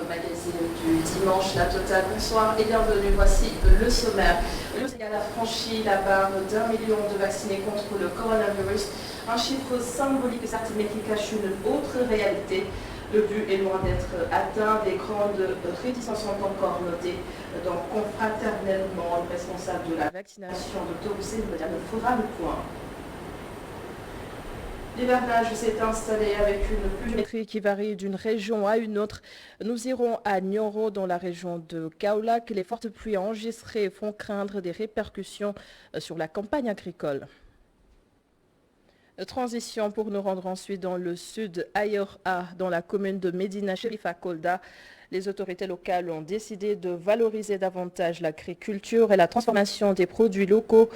votre magazine du dimanche, La Totale. Bonsoir et bienvenue. Voici le sommaire. Le Sénégal a franchi la barre d'1 million de vaccinés contre le coronavirus. Un chiffre symbolique, certes, mais qui cache une autre réalité. Le but est loin d'être atteint. Des grandes réticences sont encore notées. Donc, confraternellement, le responsable de la vaccination, Dr Hussein Badiane, fera le point. L'hivernage s'est installé avec une pluviométrie qui varie d'une région à une autre. Nous irons à Nioro, dans la région de Kaolack. Les fortes pluies enregistrées font craindre des répercussions sur la campagne agricole. Transition pour nous rendre ensuite dans le sud, Ayora, dans la commune de Médina Chérif à Kolda. Les autorités locales ont décidé de valoriser davantage l'agriculture et la transformation des produits locaux,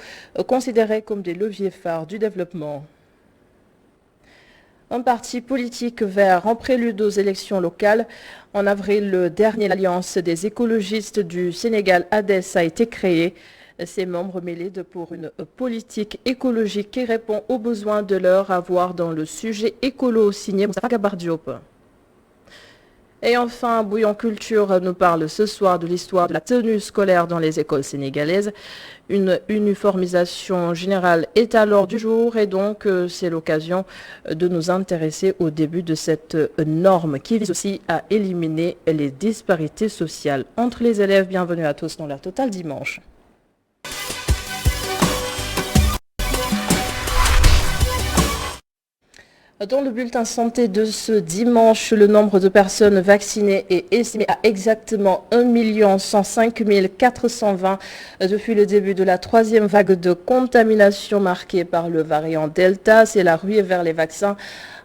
considérés comme des leviers phares du développement. Un parti politique vert en prélude aux élections locales. En avril dernier, l'Alliance des écologistes du Sénégal, ADES, a été créée. Ses membres militaient pour une politique écologique qui répond aux besoins de l'heure à voir dans le sujet écolo signé Moustapha Gabar Diop. Et enfin, Bouillon Culture nous parle ce soir de l'histoire de la tenue scolaire dans les écoles sénégalaises. Une uniformisation générale est à l'ordre du jour et donc c'est l'occasion de nous intéresser au début de cette norme qui vise aussi à éliminer les disparités sociales entre les élèves. Bienvenue à tous dans La Totale dimanche. Dans le bulletin santé de ce dimanche, le nombre de personnes vaccinées est estimé à exactement 1 105 420 depuis le début de la troisième vague de contamination marquée par le variant Delta. C'est la ruée vers les vaccins.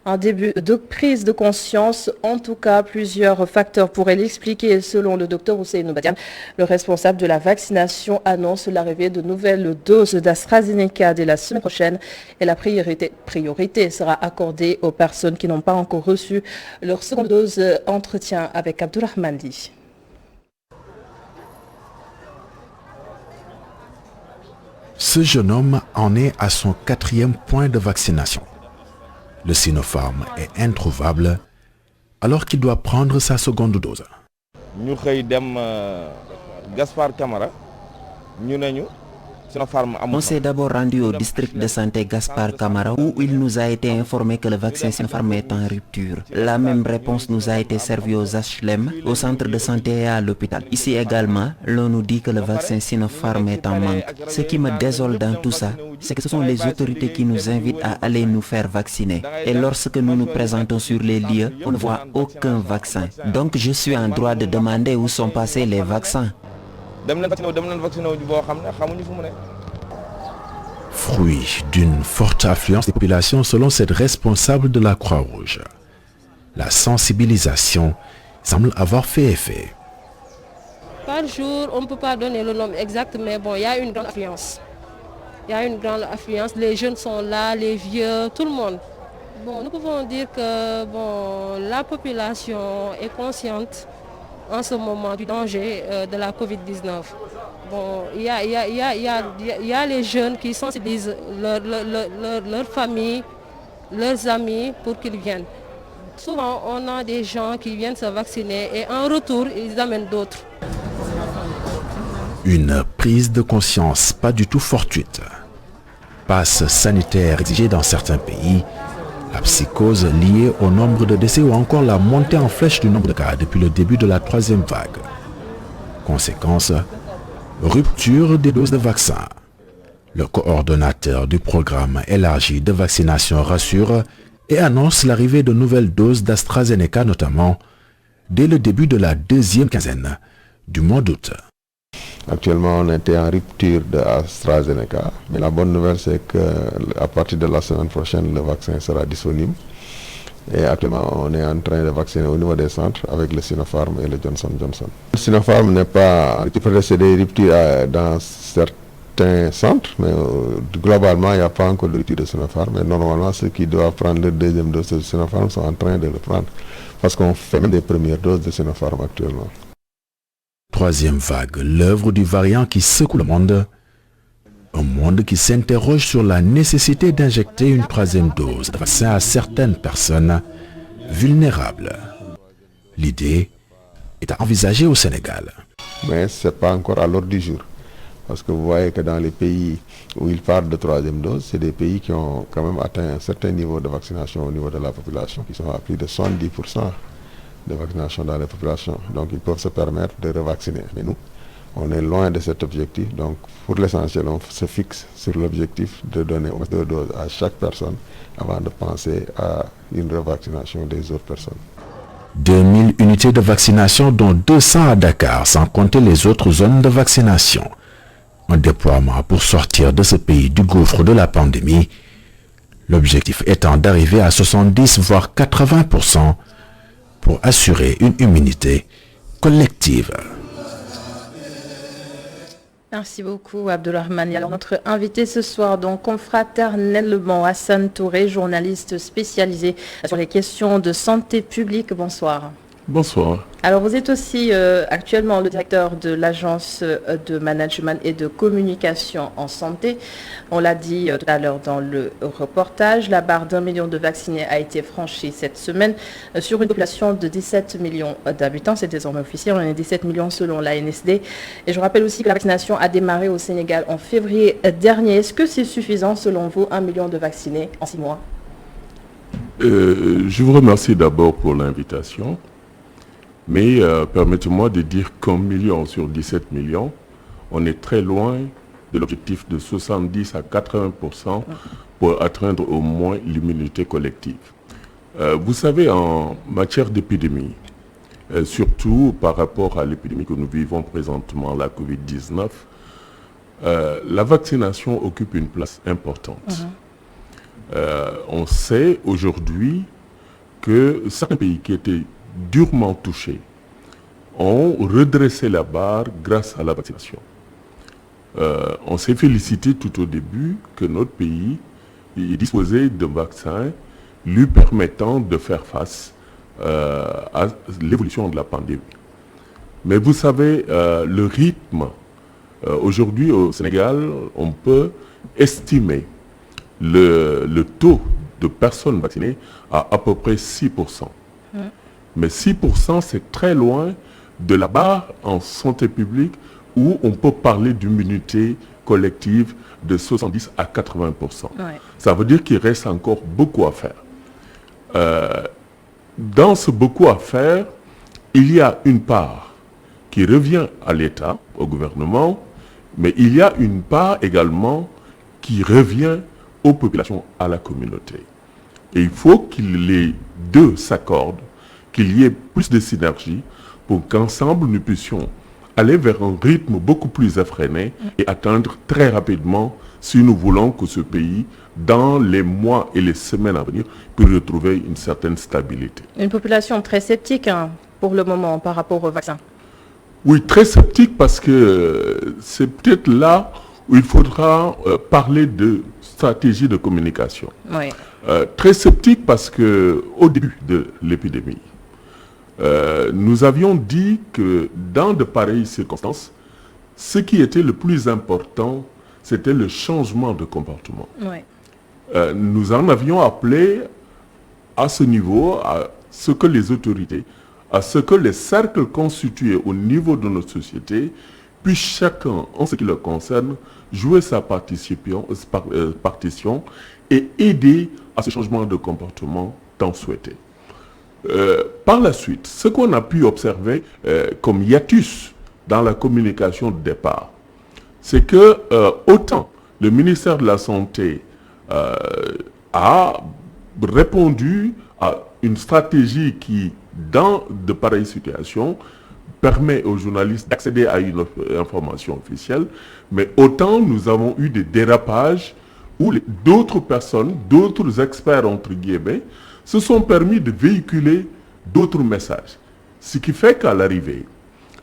Un début de prise de conscience. En tout cas, plusieurs facteurs pourraient l'expliquer. Selon le docteur Hussein Badiane, le responsable de la vaccination annonce l'arrivée de nouvelles doses d'AstraZeneca dès la semaine prochaine et la priorité sera accordée aux personnes qui n'ont pas encore reçu leur seconde dose. Entretien avec Abdourahmane Li. Ce jeune homme en est à son 4e point de vaccination. Le Sinopharm est introuvable alors qu'il doit prendre sa seconde dose. Nous avons Gaspard Camara. On s'est d'abord rendu au district de santé Gaspard Camara où il nous a été informé que le vaccin Sinopharm est en rupture. La même réponse nous a été servie aux HLM, au centre de santé et à l'hôpital. Ici également, l'on nous dit que le vaccin Sinopharm est en manque. Ce qui me désole dans tout ça, c'est que ce sont les autorités qui nous invitent à aller nous faire vacciner. Et lorsque nous nous présentons sur les lieux, on ne voit aucun vaccin. Donc je suis en droit de demander où sont passés les vaccins. Fruit d'une forte affluence des populations selon cette responsable de la Croix-Rouge. La sensibilisation semble avoir fait effet. Par jour, on ne peut pas donner le nombre exact, mais bon, il y a une grande affluence. Il y a une grande affluence, les jeunes sont là, les vieux, tout le monde. Bon, nous pouvons dire que bon, la population est consciente en ce moment du danger de la Covid-19. Bon, il y a les jeunes qui sensibilisent leur famille, leurs amis pour qu'ils viennent. Souvent, on a des gens qui viennent se vacciner et en retour, ils amènent d'autres. Une prise de conscience pas du tout fortuite. Passe sanitaire exigée dans certains pays, la psychose liée au nombre de décès ou encore la montée en flèche du nombre de cas depuis le début de la troisième vague. Conséquence, rupture des doses de vaccins. Le coordonnateur du programme élargi de vaccination rassure et annonce l'arrivée de nouvelles doses d'AstraZeneca notamment dès le début de la deuxième quinzaine du mois d'août. Actuellement, on était en rupture de AstraZeneca, mais la bonne nouvelle c'est qu'à partir de la semaine prochaine, le vaccin sera disponible. Et actuellement, on est en train de vacciner au niveau des centres avec le Sinopharm et le Johnson & Johnson. Le Sinopharm n'est pas... Peut-être c'est des ruptures dans certains centres, mais globalement, il n'y a pas encore de rupture de Sinopharm. Mais normalement, ceux qui doivent prendre leur deuxième dose de Sinopharm sont en train de le prendre. Parce qu'on fait même des premières doses de Sinopharm actuellement. Troisième vague, l'œuvre du variant qui secoue le monde. Un monde qui s'interroge sur la nécessité d'injecter une troisième dose de vaccin à certaines personnes vulnérables. L'idée, est à envisager au Sénégal. Mais ce n'est pas encore à l'ordre du jour. Parce que vous voyez que dans les pays où ils parlent de troisième dose, c'est des pays qui ont quand même atteint un certain niveau de vaccination au niveau de la population, qui sont à plus de 70% de vaccination dans la population. Donc ils peuvent se permettre de revacciner. Mais nous, on est loin de cet objectif. Donc pour l'essentiel, on se fixe sur l'objectif de donner 2 doses à chaque personne avant de penser à une revaccination des autres personnes. 2000 unités de vaccination, dont 200 à Dakar, sans compter les autres zones de vaccination. Un déploiement pour sortir de ce pays du gouffre de la pandémie. L'objectif étant d'arriver à 70 voire 80% pour assurer une immunité collective. Merci beaucoup Abdourahmane. Alors notre invité ce soir, donc confraternellement, Hassan Touré, journaliste spécialisé sur les questions de santé publique. Bonsoir. Bonsoir. Alors vous êtes aussi actuellement le directeur de l'agence de management et de communication en santé. On l'a dit tout à l'heure dans le reportage, la barre d'1 million de vaccinés a été franchie cette semaine sur une population de 17 millions d'habitants. C'est désormais officiel, on est 17 millions selon l'ANSD. Et je rappelle aussi que la vaccination a démarré au Sénégal en février dernier. Est-ce que c'est suffisant selon vous, 1 million de vaccinés en 6 mois? Je vous remercie d'abord pour l'invitation. Mais permettez-moi de dire qu'1 million sur 17 millions, on est très loin de l'objectif de 70 à 80% pour atteindre au moins l'immunité collective. Vous savez, en matière d'épidémie, surtout par rapport à l'épidémie que nous vivons présentement, la Covid-19, la vaccination occupe une place importante. On sait aujourd'hui que certains pays qui étaient durement touchés ont redressé la barre grâce à la vaccination. On s'est félicité tout au début que notre pays disposait de vaccins lui permettant de faire face à l'évolution de la pandémie. Mais vous savez, le rythme, aujourd'hui au Sénégal, on peut estimer le taux de personnes vaccinées à peu près 6%. Mais 6%, c'est très loin de la barre en santé publique où on peut parler d'immunité collective de 70 à 80%. Ça veut dire qu'il reste encore beaucoup à faire. Dans ce beaucoup à faire, il y a une part qui revient à l'État, au gouvernement, mais il y a une part également qui revient aux populations, à la communauté. Et il faut que les deux s'accordent, qu'il y ait plus de synergie pour qu'ensemble nous puissions aller vers un rythme beaucoup plus effréné et atteindre très rapidement, si nous voulons que ce pays, dans les mois et les semaines à venir, puisse retrouver une certaine stabilité. Une population très sceptique pour le moment par rapport au vaccin. Oui, très sceptique parce que c'est peut-être là où il faudra parler de stratégie de communication. Très sceptique parce qu'au début de l'épidémie, nous avions dit que dans de pareilles circonstances, ce qui était le plus important, c'était le changement de comportement. Nous en avions appelé à ce niveau, à ce que les autorités, à ce que les cercles constitués au niveau de notre société puissent chacun, en ce qui le concerne, jouer sa partition et aider à ce changement de comportement tant souhaité. Par la suite, ce qu'on a pu observer comme hiatus dans la communication de départ, c'est que autant le ministère de la Santé a répondu à une stratégie qui, dans de pareilles situations, permet aux journalistes d'accéder à une information officielle, mais autant nous avons eu des dérapages où d'autres personnes, d'autres experts entre guillemets, se sont permis de véhiculer d'autres messages. Ce qui fait qu'à l'arrivée,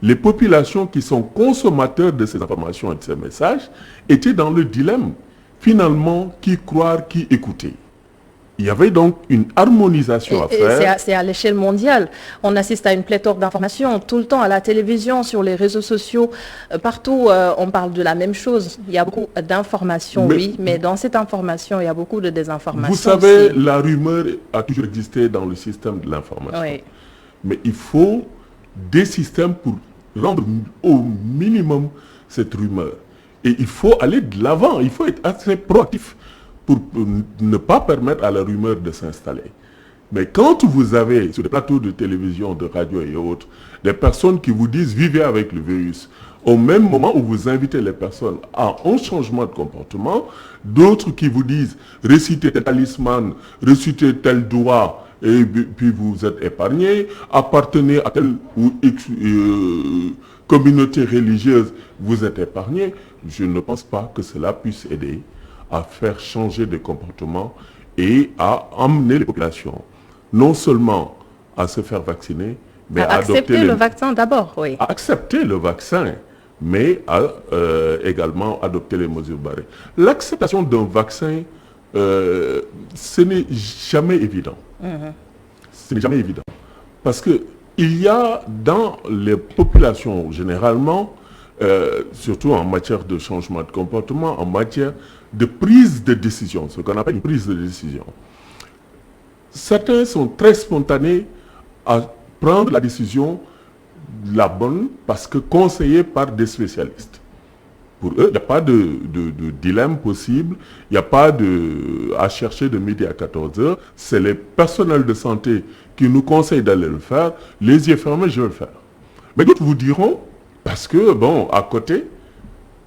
les populations qui sont consommateurs de ces informations et de ces messages étaient dans le dilemme. Finalement, qui croire, qui écouter. Il y avait donc une harmonisation à faire. C'est à l'échelle mondiale. On assiste à une pléthore d'informations tout le temps, à la télévision, sur les réseaux sociaux. Partout, on parle de la même chose. Il y a beaucoup d'informations, mais dans cette information, il y a beaucoup de désinformation. Vous savez, la rumeur a toujours existé dans le système de l'information. Mais il faut des systèmes pour rendre au minimum cette rumeur. Et il faut aller de l'avant, il faut être assez proactif pour ne pas permettre à la rumeur de s'installer. Mais quand vous avez, sur des plateaux de télévision, de radio et autres, des personnes qui vous disent « vivez avec le virus », au même moment où vous invitez les personnes à un changement de comportement, d'autres qui vous disent « récitez tel talisman, récitez tel doigt », et puis vous êtes épargné, appartenez à telle communauté religieuse, vous êtes épargné. Je ne pense pas que cela puisse aider à faire changer de comportement et à emmener les populations, non seulement à se faire vacciner, mais à accepter le vaccin d'abord, oui. À accepter le vaccin, mais à également adopter les mesures barrières. L'acceptation d'un vaccin, ce n'est jamais évident. Ce n'est jamais évident. Parce qu'il y a dans les populations, généralement, surtout en matière de changement de comportement, en matière de prise de décision, ce qu'on appelle une prise de décision. Certains sont très spontanés à prendre la décision la bonne parce que conseillés par des spécialistes. Pour eux, il n'y a pas de dilemme possible, il n'y a pas à chercher de midi à 14 heures. C'est les personnels de santé qui nous conseillent d'aller le faire. Les yeux fermés, je vais le faire. Mais d'autres vous diront, parce que, bon, à côté,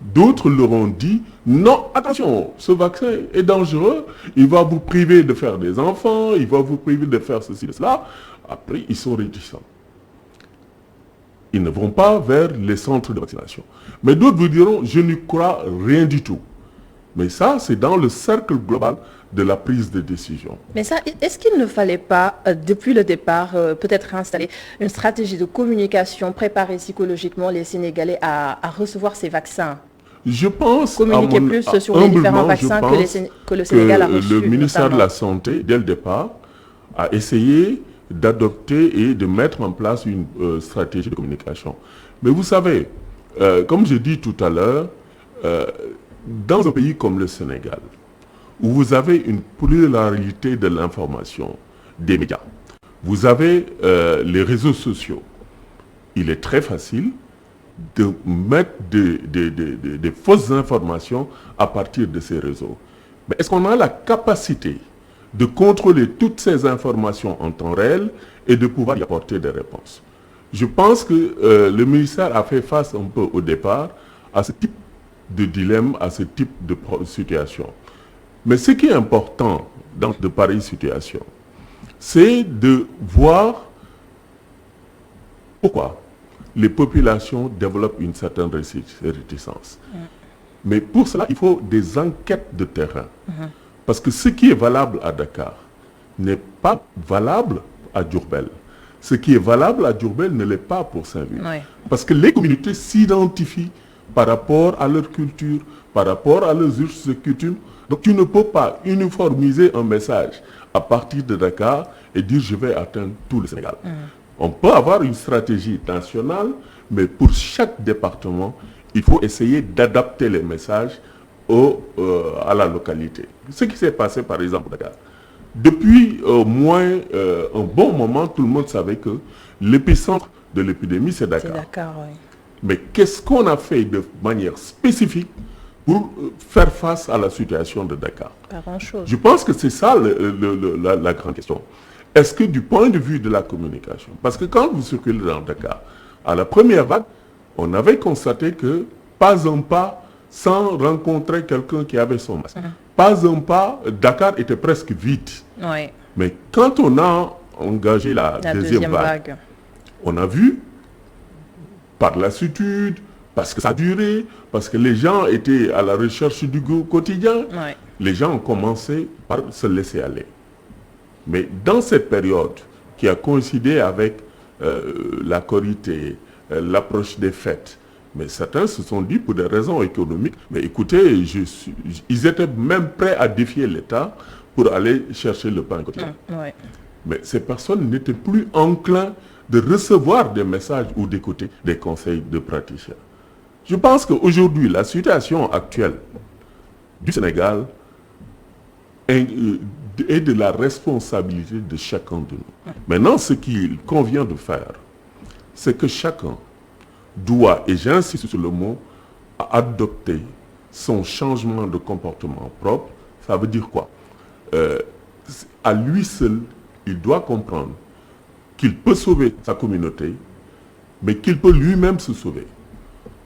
d'autres leur ont dit, non, attention, ce vaccin est dangereux, il va vous priver de faire des enfants, il va vous priver de faire ceci et cela. Après, ils sont réticents. Ils ne vont pas vers les centres de vaccination. Mais d'autres vous diront, je n'y crois rien du tout. Mais ça, c'est dans le cercle global de la prise de décision. Mais ça, est-ce qu'il ne fallait pas, depuis le départ, peut-être installer une stratégie de communication, préparer psychologiquement les Sénégalais à recevoir ces vaccins? Je pense, communiquer plus sur les différents vaccins que le Sénégal a reçus. Le ministère de la Santé, dès le départ, a essayé d'adopter et de mettre en place une stratégie de communication. Mais vous savez, comme je dis tout à l'heure, dans un pays comme le Sénégal, où vous avez une pluralité de l'information, des médias, vous avez les réseaux sociaux, il est très facile de mettre des fausses informations à partir de ces réseaux. Mais est-ce qu'on a la capacité de contrôler toutes ces informations en temps réel et de pouvoir y apporter des réponses? Je pense que le ministère a fait face un peu au départ à ce type de dilemme, à ce type de situation. Mais ce qui est important dans de pareilles situations, c'est de voir pourquoi les populations développent une certaine réticence. Mais pour cela, il faut des enquêtes de terrain. Parce que ce qui est valable à Dakar n'est pas valable à Diourbel. Ce qui est valable à Diourbel ne l'est pas pour Saint-Louis. Oui. Parce que les communautés s'identifient par rapport à leur culture, par rapport à leurs us et coutumes. Donc tu ne peux pas uniformiser un message à partir de Dakar et dire je vais atteindre tout le Sénégal. On peut avoir une stratégie nationale, mais pour chaque département, il faut essayer d'adapter les messages à la localité. Ce qui s'est passé par exemple à Dakar. Depuis au moins un bon moment, tout le monde savait que l'épicentre de l'épidémie, c'est Dakar. C'est Dakar, oui. Mais qu'est-ce qu'on a fait de manière spécifique pour faire face à la situation de Dakar? Pas grand-chose. Je pense que c'est ça la grande question. Est-ce que du point de vue de la communication, parce que quand vous circulez dans Dakar, à la première vague, on avait constaté que pas un pas sans rencontrer quelqu'un qui avait son masque. Pas un pas, Dakar était presque vide. Oui. Mais quand on a engagé la deuxième vague, on a vu, par lassitude, parce que ça a duré, parce que les gens étaient à la recherche du quotidien, les gens ont commencé par se laisser aller. Mais dans cette période qui a coïncidé avec la Korité, l'approche des fêtes, mais certains se sont dit pour des raisons économiques, mais écoutez, ils étaient même prêts à défier l'État pour aller chercher le pain quotidien. Mais ces personnes n'étaient plus enclins de recevoir des messages ou d'écouter des conseils de praticiens. Je pense qu'aujourd'hui, la situation actuelle du Sénégal est de la responsabilité de chacun de nous. Maintenant, ce qu'il convient de faire, c'est que chacun doit, et j'insiste sur le mot, adopter son changement de comportement propre. Ça veut dire quoi? À lui seul, il doit comprendre qu'il peut sauver sa communauté, mais qu'il peut lui-même se sauver.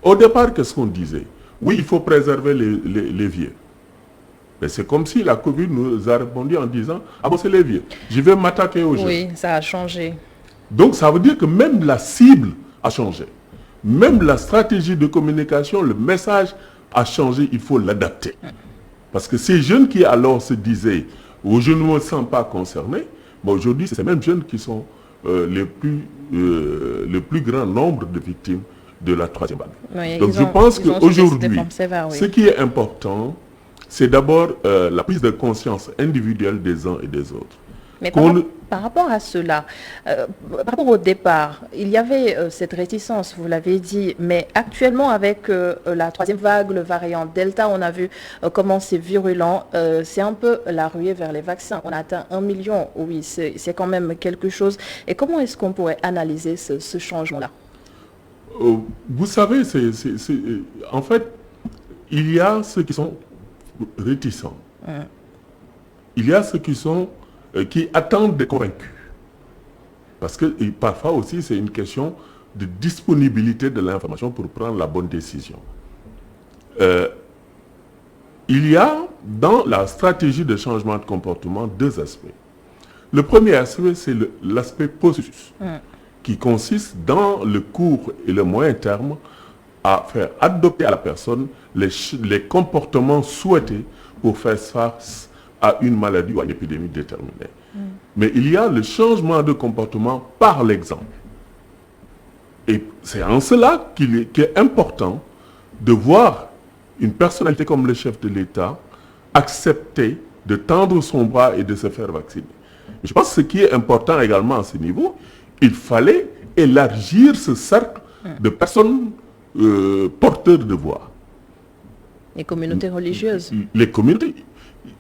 Au départ, qu'est-ce qu'on disait? Oui, il faut préserver les vieux. Mais c'est comme si la Covid nous a répondu en disant « Ah bon, c'est les vieux, je vais m'attaquer aux jeunes. » Oui, ça a changé. Donc ça veut dire que même la cible a changé. Même la stratégie de communication, le message a changé, il faut l'adapter. Parce que ces jeunes qui alors se disaient « Je ne me sens pas concerné », mais aujourd'hui, c'est ces mêmes jeunes qui sont le plus grand nombre de victimes de la troisième vague. Oui, donc je pense qu'aujourd'hui, ce qui est important, c'est d'abord la prise de conscience individuelle des uns et des autres. Mais par rapport à cela, par rapport au départ, il y avait cette réticence, vous l'avez dit, mais actuellement avec la troisième vague, le variant Delta, on a vu comment c'est virulent, c'est un peu la ruée vers les vaccins. On a atteint 1 million, oui, c'est quand même quelque chose. Et comment est-ce qu'on pourrait analyser ce changement-là? Vous savez, en fait, il y a ceux qui sont réticents. Il y a ceux qui attendent d'être convaincus. Parce que parfois aussi, c'est une question de disponibilité de l'information pour prendre la bonne décision. Il y a dans la stratégie de changement de comportement 2 aspects. Le premier aspect, c'est l'aspect processus, qui consiste dans le court et le moyen terme à faire adopter à la personne les comportements souhaités pour faire face à une maladie ou à une épidémie déterminée. Mais il y a le changement de comportement par l'exemple. Et c'est en cela qu'il est important de voir une personnalité comme le chef de l'État accepter de tendre son bras et de se faire vacciner. Je pense que ce qui est important également à ce niveau, il fallait élargir ce cercle de personnes porteurs de voix. Les communautés religieuses. Les communautés.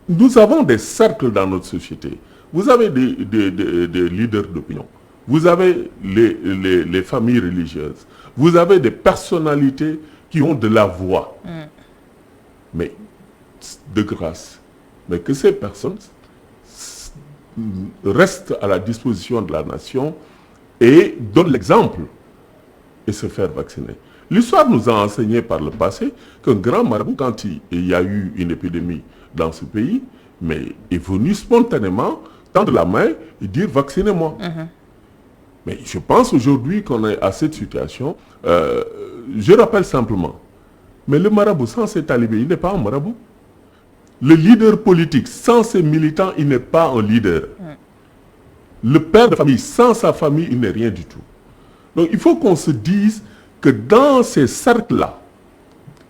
Nous avons des cercles dans notre société. Vous avez des leaders d'opinion. Vous avez les familles religieuses. Vous avez des personnalités qui ont de la voix. Mais, de grâce, mais que ces personnes restent à la disposition de la nation et donnent l'exemple et se faire vacciner. L'histoire nous a enseigné par le passé qu'un grand marabout, quand il y a eu une épidémie dans ce pays, mais est venu spontanément tendre la main et dire « vaccinez-moi ». Mais je pense aujourd'hui qu'on est à cette situation. Je rappelle simplement, mais le marabout sans ses talibés, il n'est pas un marabout. Le leader politique sans ses militants, il n'est pas un leader. Le père de famille sans sa famille, il n'est rien du tout. Donc il faut qu'on se dise que dans ces cercles-là,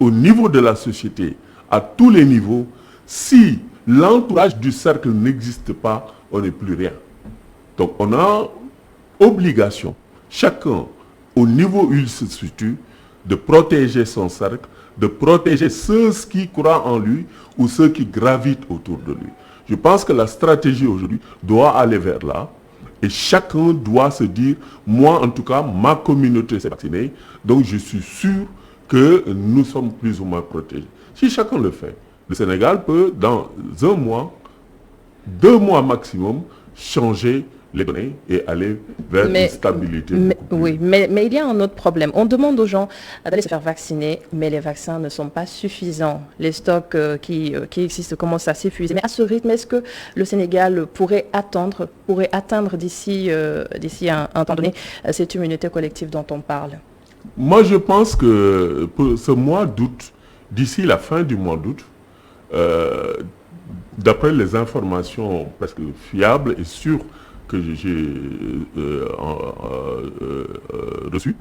au niveau de la société, à tous les niveaux, si l'entourage du cercle n'existe pas, on n'est plus rien. Donc on a obligation, chacun au niveau où il se situe, de protéger son cercle, de protéger ceux qui croient en lui ou ceux qui gravitent autour de lui. Je pense que la stratégie aujourd'hui doit aller vers là. Et chacun doit se dire, moi en tout cas, ma communauté s'est vaccinée, donc je suis sûr que nous sommes plus ou moins protégés. Si chacun le fait, le Sénégal peut, dans 1 mois, 2 mois maximum, changer les données et aller vers une stabilité. Oui, mais il y a un autre problème. On demande aux gens d'aller se faire vacciner, mais les vaccins ne sont pas suffisants. Les stocks qui existent commencent à s'épuiser. Mais à ce rythme, est-ce que le Sénégal pourrait atteindre d'ici un temps donné cette immunité collective dont on parle? Moi, je pense que pour ce mois d'août, d'ici la fin du mois d'août, d'après les informations presque fiables et sûres que j'ai reçues,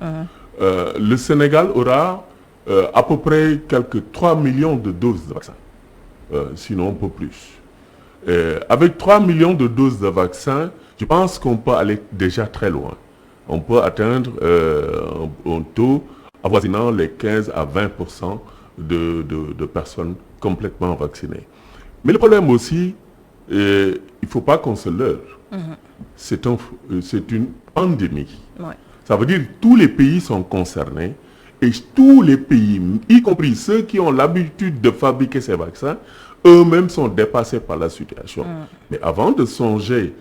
le Sénégal aura à peu près quelques 3 millions de doses de vaccins, sinon un peu plus. Avec 3 millions de doses de vaccins, je pense qu'on peut aller déjà très loin. On peut atteindre un taux avoisinant les 15 à 20% de personnes complètement vaccinées. Mais le problème aussi, il ne faut pas qu'on se leurre. C'est une pandémie. Ça veut dire que tous les pays sont concernés et tous les pays, y compris ceux qui ont l'habitude de fabriquer ces vaccins, eux-mêmes sont dépassés par la situation. Mais avant de songer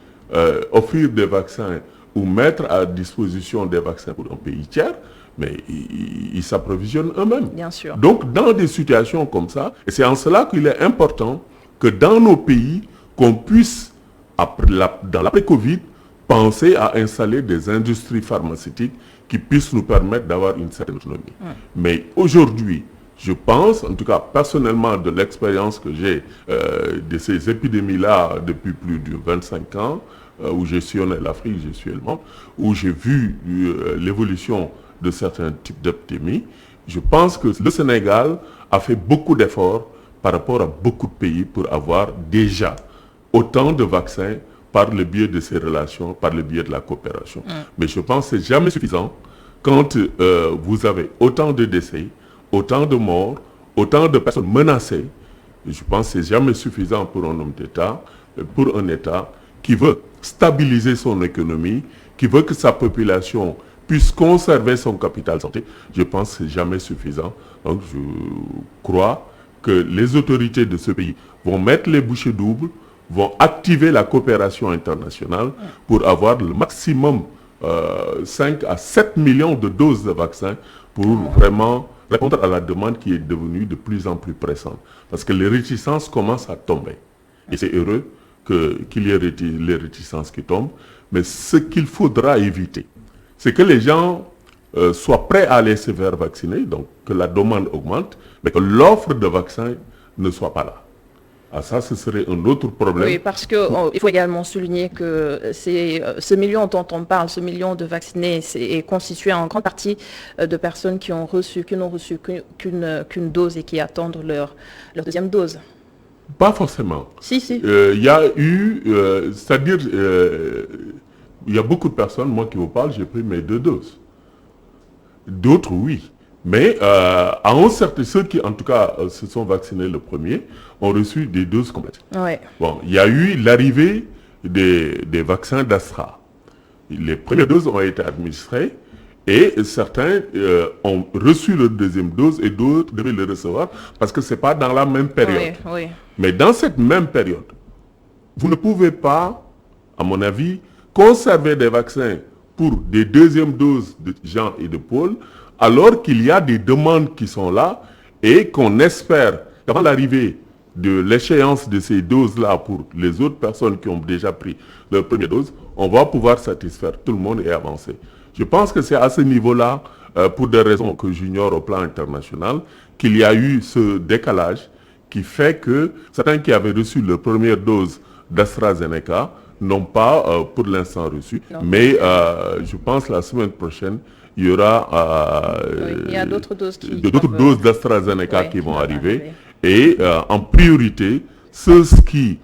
offrir des vaccins ou mettre à disposition des vaccins pour un pays tiers, mais ils s'approvisionnent eux-mêmes. Bien sûr. Donc, dans des situations comme ça, et c'est en cela qu'il est important que dans nos pays, qu'on puisse, dans l'après-Covid, penser à installer des industries pharmaceutiques qui puissent nous permettre d'avoir une certaine autonomie. Mais aujourd'hui, je pense, en tout cas personnellement, de l'expérience que j'ai de ces épidémies-là depuis plus de 25 ans, où j'ai sillonné l'Afrique, j'ai suivi le monde, où j'ai vu l'évolution de certains types d'épidémies, je pense que le Sénégal a fait beaucoup d'efforts par rapport à beaucoup de pays pour avoir déjà autant de vaccins par le biais de ces relations, par le biais de la coopération. Mais je pense que ce n'est jamais suffisant quand vous avez autant de décès, autant de morts, autant de personnes menacées. Je pense que ce n'est jamais suffisant pour un homme d'État, pour un État qui veut stabiliser son économie, qui veut que sa population puisse conserver son capital santé. Je pense que ce n'est jamais suffisant. Donc je crois que les autorités de ce pays vont mettre les bouchées doubles, vont activer la coopération internationale pour avoir le maximum 5 à 7 millions de doses de vaccins pour vraiment répondre à la demande qui est devenue de plus en plus pressante. Parce que les réticences commencent à tomber. Et c'est heureux qu'il y ait les réticences qui tombent. Mais ce qu'il faudra éviter, c'est que les gens soient prêts à aller se faire vacciner, donc que la demande augmente, mais que l'offre de vaccins ne soit pas là. Ah, ça, ce serait un autre problème. Oui, parce qu'il faut également souligner que ce million dont on parle, ce million de vaccinés, est constitué en grande partie de personnes qui n'ont reçu qu'une dose et qui attendent leur deuxième dose. Pas forcément. Si. Il y a eu, c'est-à-dire, il y a beaucoup de personnes, moi qui vous parle, j'ai pris mes 2 doses. D'autres, oui. Mais à un certain, ceux qui, en tout cas, se sont vaccinés le premier, ont reçu des doses complètes. Ouais. Bon, il y a eu l'arrivée des vaccins d'Astra. Les premières doses ont été administrées et certains ont reçu leur deuxième dose et d'autres devaient le recevoir parce que ce n'est pas dans la même période. Oui. Mais dans cette même période, vous ne pouvez pas, à mon avis, conserver des vaccins pour des deuxièmes doses de Jean et de Paul, alors qu'il y a des demandes qui sont là et qu'on espère qu'avant l'arrivée de l'échéance de ces doses-là pour les autres personnes qui ont déjà pris leur première dose, on va pouvoir satisfaire tout le monde et avancer. Je pense que c'est à ce niveau-là, pour des raisons que j'ignore au plan international, qu'il y a eu ce décalage qui fait que certains qui avaient reçu leur première dose d'AstraZeneca n'ont pas pour l'instant reçu. Non. Mais je pense que la semaine prochaine, il y aura il y a d'autres doses d'AstraZeneca qui vont arriver. Et en priorité, ceux qui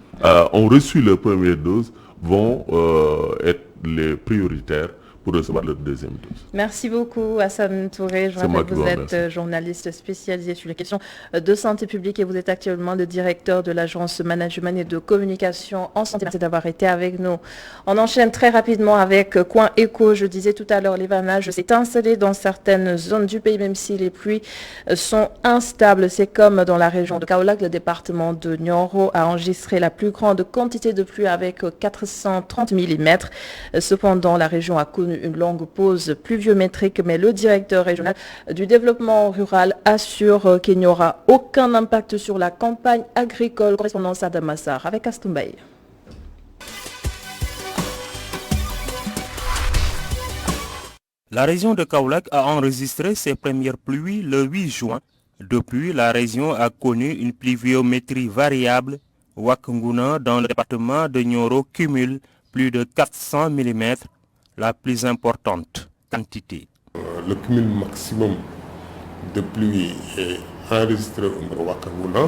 ont reçu leur première dose vont être les prioritaires pour recevoir leur deuxième dose. Merci beaucoup Hassan Touré. Je rappelle que vous êtes journaliste spécialisé sur les questions de santé publique et vous êtes actuellement le directeur de l'agence management et de communication en santé. Merci d'avoir été avec nous. On enchaîne très rapidement avec Coin Éco. Je disais tout à l'heure, l'hivernage s'est installé dans certaines zones du pays, même si les pluies sont instables. C'est comme dans la région de Kaolack, le département de Nioro a enregistré la plus grande quantité de pluie avec 430 mm. Cependant, la région a connu une longue pause pluviométrique, mais le directeur régional du développement rural assure qu'il n'y aura aucun impact sur la campagne agricole. Correspondance à Damassar avec Astumbaï. La région de Kaolack a enregistré ses premières pluies le 8 juin. Depuis, la région a connu une pluviométrie variable. Wakunguna, dans le département de Nioro, cumule plus de 400 mm. La plus importante quantité. Le cumul maximum de pluie est enregistré au Wakanguna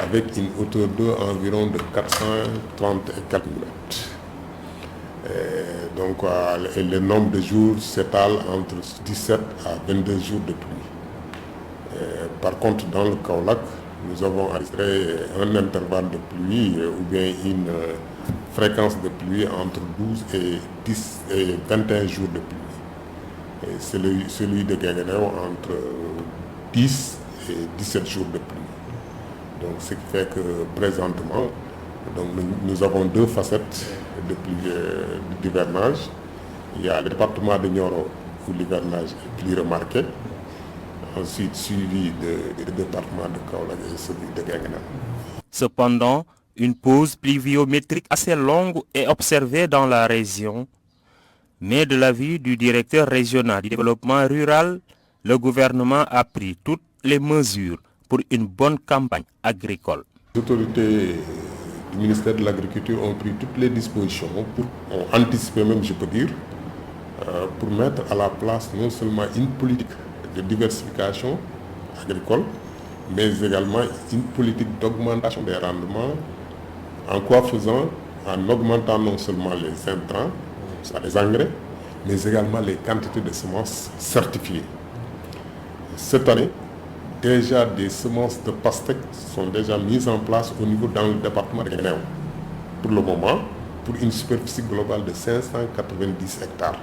avec une hauteur d'eau environ de 430 et quelques millimètres. Donc le nombre de jours s'étale entre 17 à 22 jours de pluie. Par contre, dans le Kaolack, nous avons enregistré un intervalle de pluie ou bien une fréquence de pluie entre 12 et 10 et 21 jours de pluie. et celui de Guinguinéo entre 10 et 17 jours de pluie. Donc ce qui fait que présentement, donc, nous avons deux facettes de pluie d'hivernage. Il y a le département de Nioro où l'hivernage est plus remarqué, ensuite suivi du département de Kaolack et celui de Guinguinéo. Cependant, une pause pluviométrique assez longue est observée dans la région, mais de l'avis du directeur régional du développement rural, le gouvernement a pris toutes les mesures pour une bonne campagne agricole. Les autorités du ministère de l'Agriculture ont pris toutes les dispositions, ont anticipé même, je peux dire, pour mettre à la place non seulement une politique de diversification agricole, mais également une politique d'augmentation des rendements. En quoi faisant? En augmentant non seulement les intrants, les engrais, mais également les quantités de semences certifiées. Cette année, déjà des semences de pastèque sont déjà mises en place au niveau dans le département de Guinguinéo. Pour le moment, pour une superficie globale de 590 hectares.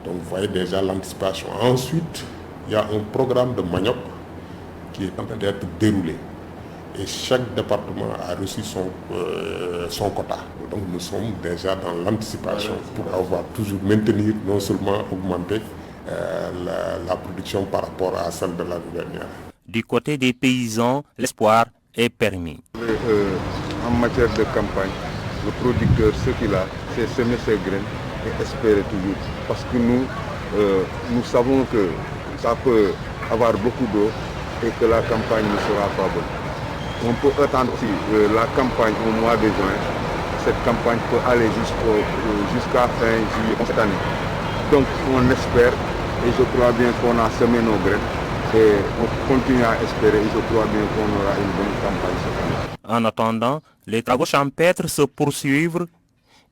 Donc vous voyez déjà l'anticipation. Ensuite, il y a un programme de manioc qui est en train d'être déroulé. Et chaque département a reçu son quota. Donc nous sommes déjà dans l'anticipation pour avoir toujours maintenir, non seulement augmenter la production par rapport à celle de l'année dernière. Du côté des paysans, l'espoir est permis. En matière de campagne, le producteur, ce qu'il a, c'est semer ses graines et espérer toujours. Parce que nous savons que ça peut avoir beaucoup d'eau et que la campagne ne sera pas bonne. On peut attendre aussi la campagne au mois de juin. Cette campagne peut aller jusqu'à fin juillet cette année. Donc on espère et je crois bien qu'on a semé nos graines et on continue à espérer et je crois bien qu'on aura une bonne campagne cette année. En attendant, les travaux champêtres se poursuivent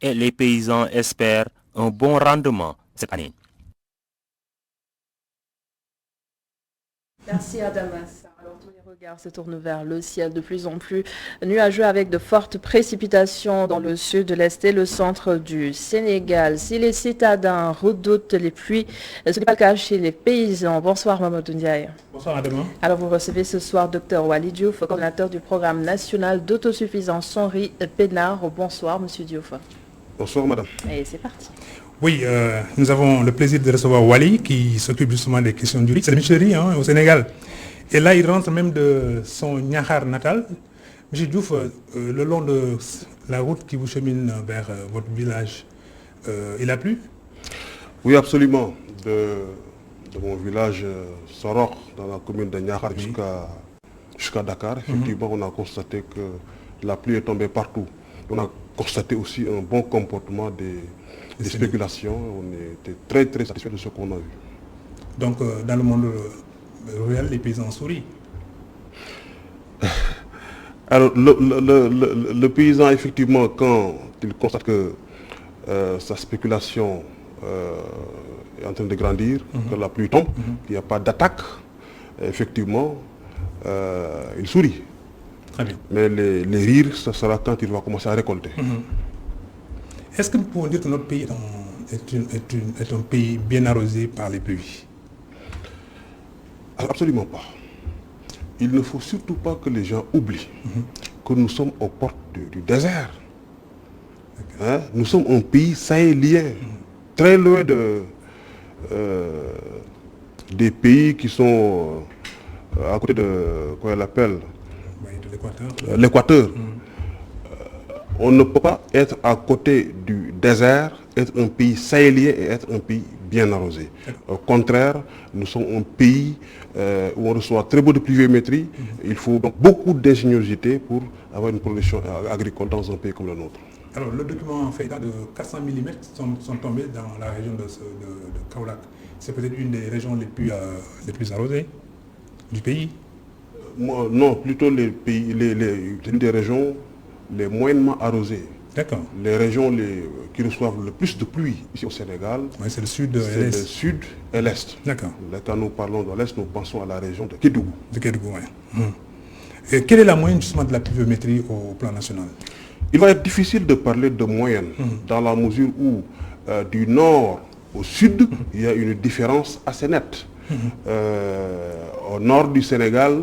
et les paysans espèrent un bon rendement cette année. Merci Adamas. Alors tous les regards se tournent vers le ciel de plus en plus nuageux avec de fortes précipitations dans le sud, l'est et le centre du Sénégal. Si les citadins redoutent les pluies, ce n'est pas le cas chez les paysans. Bonsoir Mamadou Ndiaye. Bonsoir Adama. Alors vous recevez ce soir Dr Wali Diouf, coordinateur du programme national d'autosuffisance sans riz Pénard. Bonsoir Monsieur Diouf. Bonsoir Madame. Et c'est parti. Oui, nous avons le plaisir de recevoir Wali qui s'occupe justement des questions du riz. C'est le monsieur riz au Sénégal. Et là, il rentre même de son Niakhar natal. Monsieur Diouf, le long de la route qui vous chemine vers votre village, il a plu? Oui, absolument. De mon village Soror, dans la commune de Niakhar jusqu'à Dakar, effectivement, on a constaté que la pluie est tombée partout. On a constaté aussi un bon comportement des spéculations. On était très très satisfait de ce qu'on a vu. Donc dans le monde rural, les paysans sourient. Alors le paysan, effectivement, quand il constate que sa spéculation est en train de grandir, que la pluie tombe, qu'il n'y a pas d'attaque, effectivement, il sourit. Très bien. Mais les rires, ce sera quand il va commencer à récolter. Est-ce que nous pouvons dire que notre pays est un pays bien arrosé par les pluies? Absolument pas. Il ne faut surtout pas que les gens oublient que nous sommes aux portes du désert. Hein? Nous sommes un pays sahélien, très loin des pays qui sont à côté de, quoi on l'appelle, l'équateur. On ne peut pas être à côté du désert, être un pays sahélien et être un pays bien arrosé. Au contraire, nous sommes un pays où on reçoit très peu de pluviométrie. Il faut donc beaucoup d'ingéniosité pour avoir une production agricole dans un pays comme le nôtre. Alors le document fait état de 400 mm sont tombés dans la région de Kaolack. C'est peut-être une des régions les plus arrosées du pays. Non, plutôt les régions les moyennement arrosées. D'accord. Les régions qui reçoivent le plus de pluie ici au Sénégal, c'est le sud et l'est. C'est le sud et l'est. D'accord. Quand nous parlons de l'est, nous pensons à la région de Kédougou. De Kédougou, oui. Et quelle est la moyenne justement de la pluviométrie au plan national? Il va être difficile de parler de moyenne, dans la mesure où du nord Au sud, il y a une différence assez nette. Au nord du Sénégal,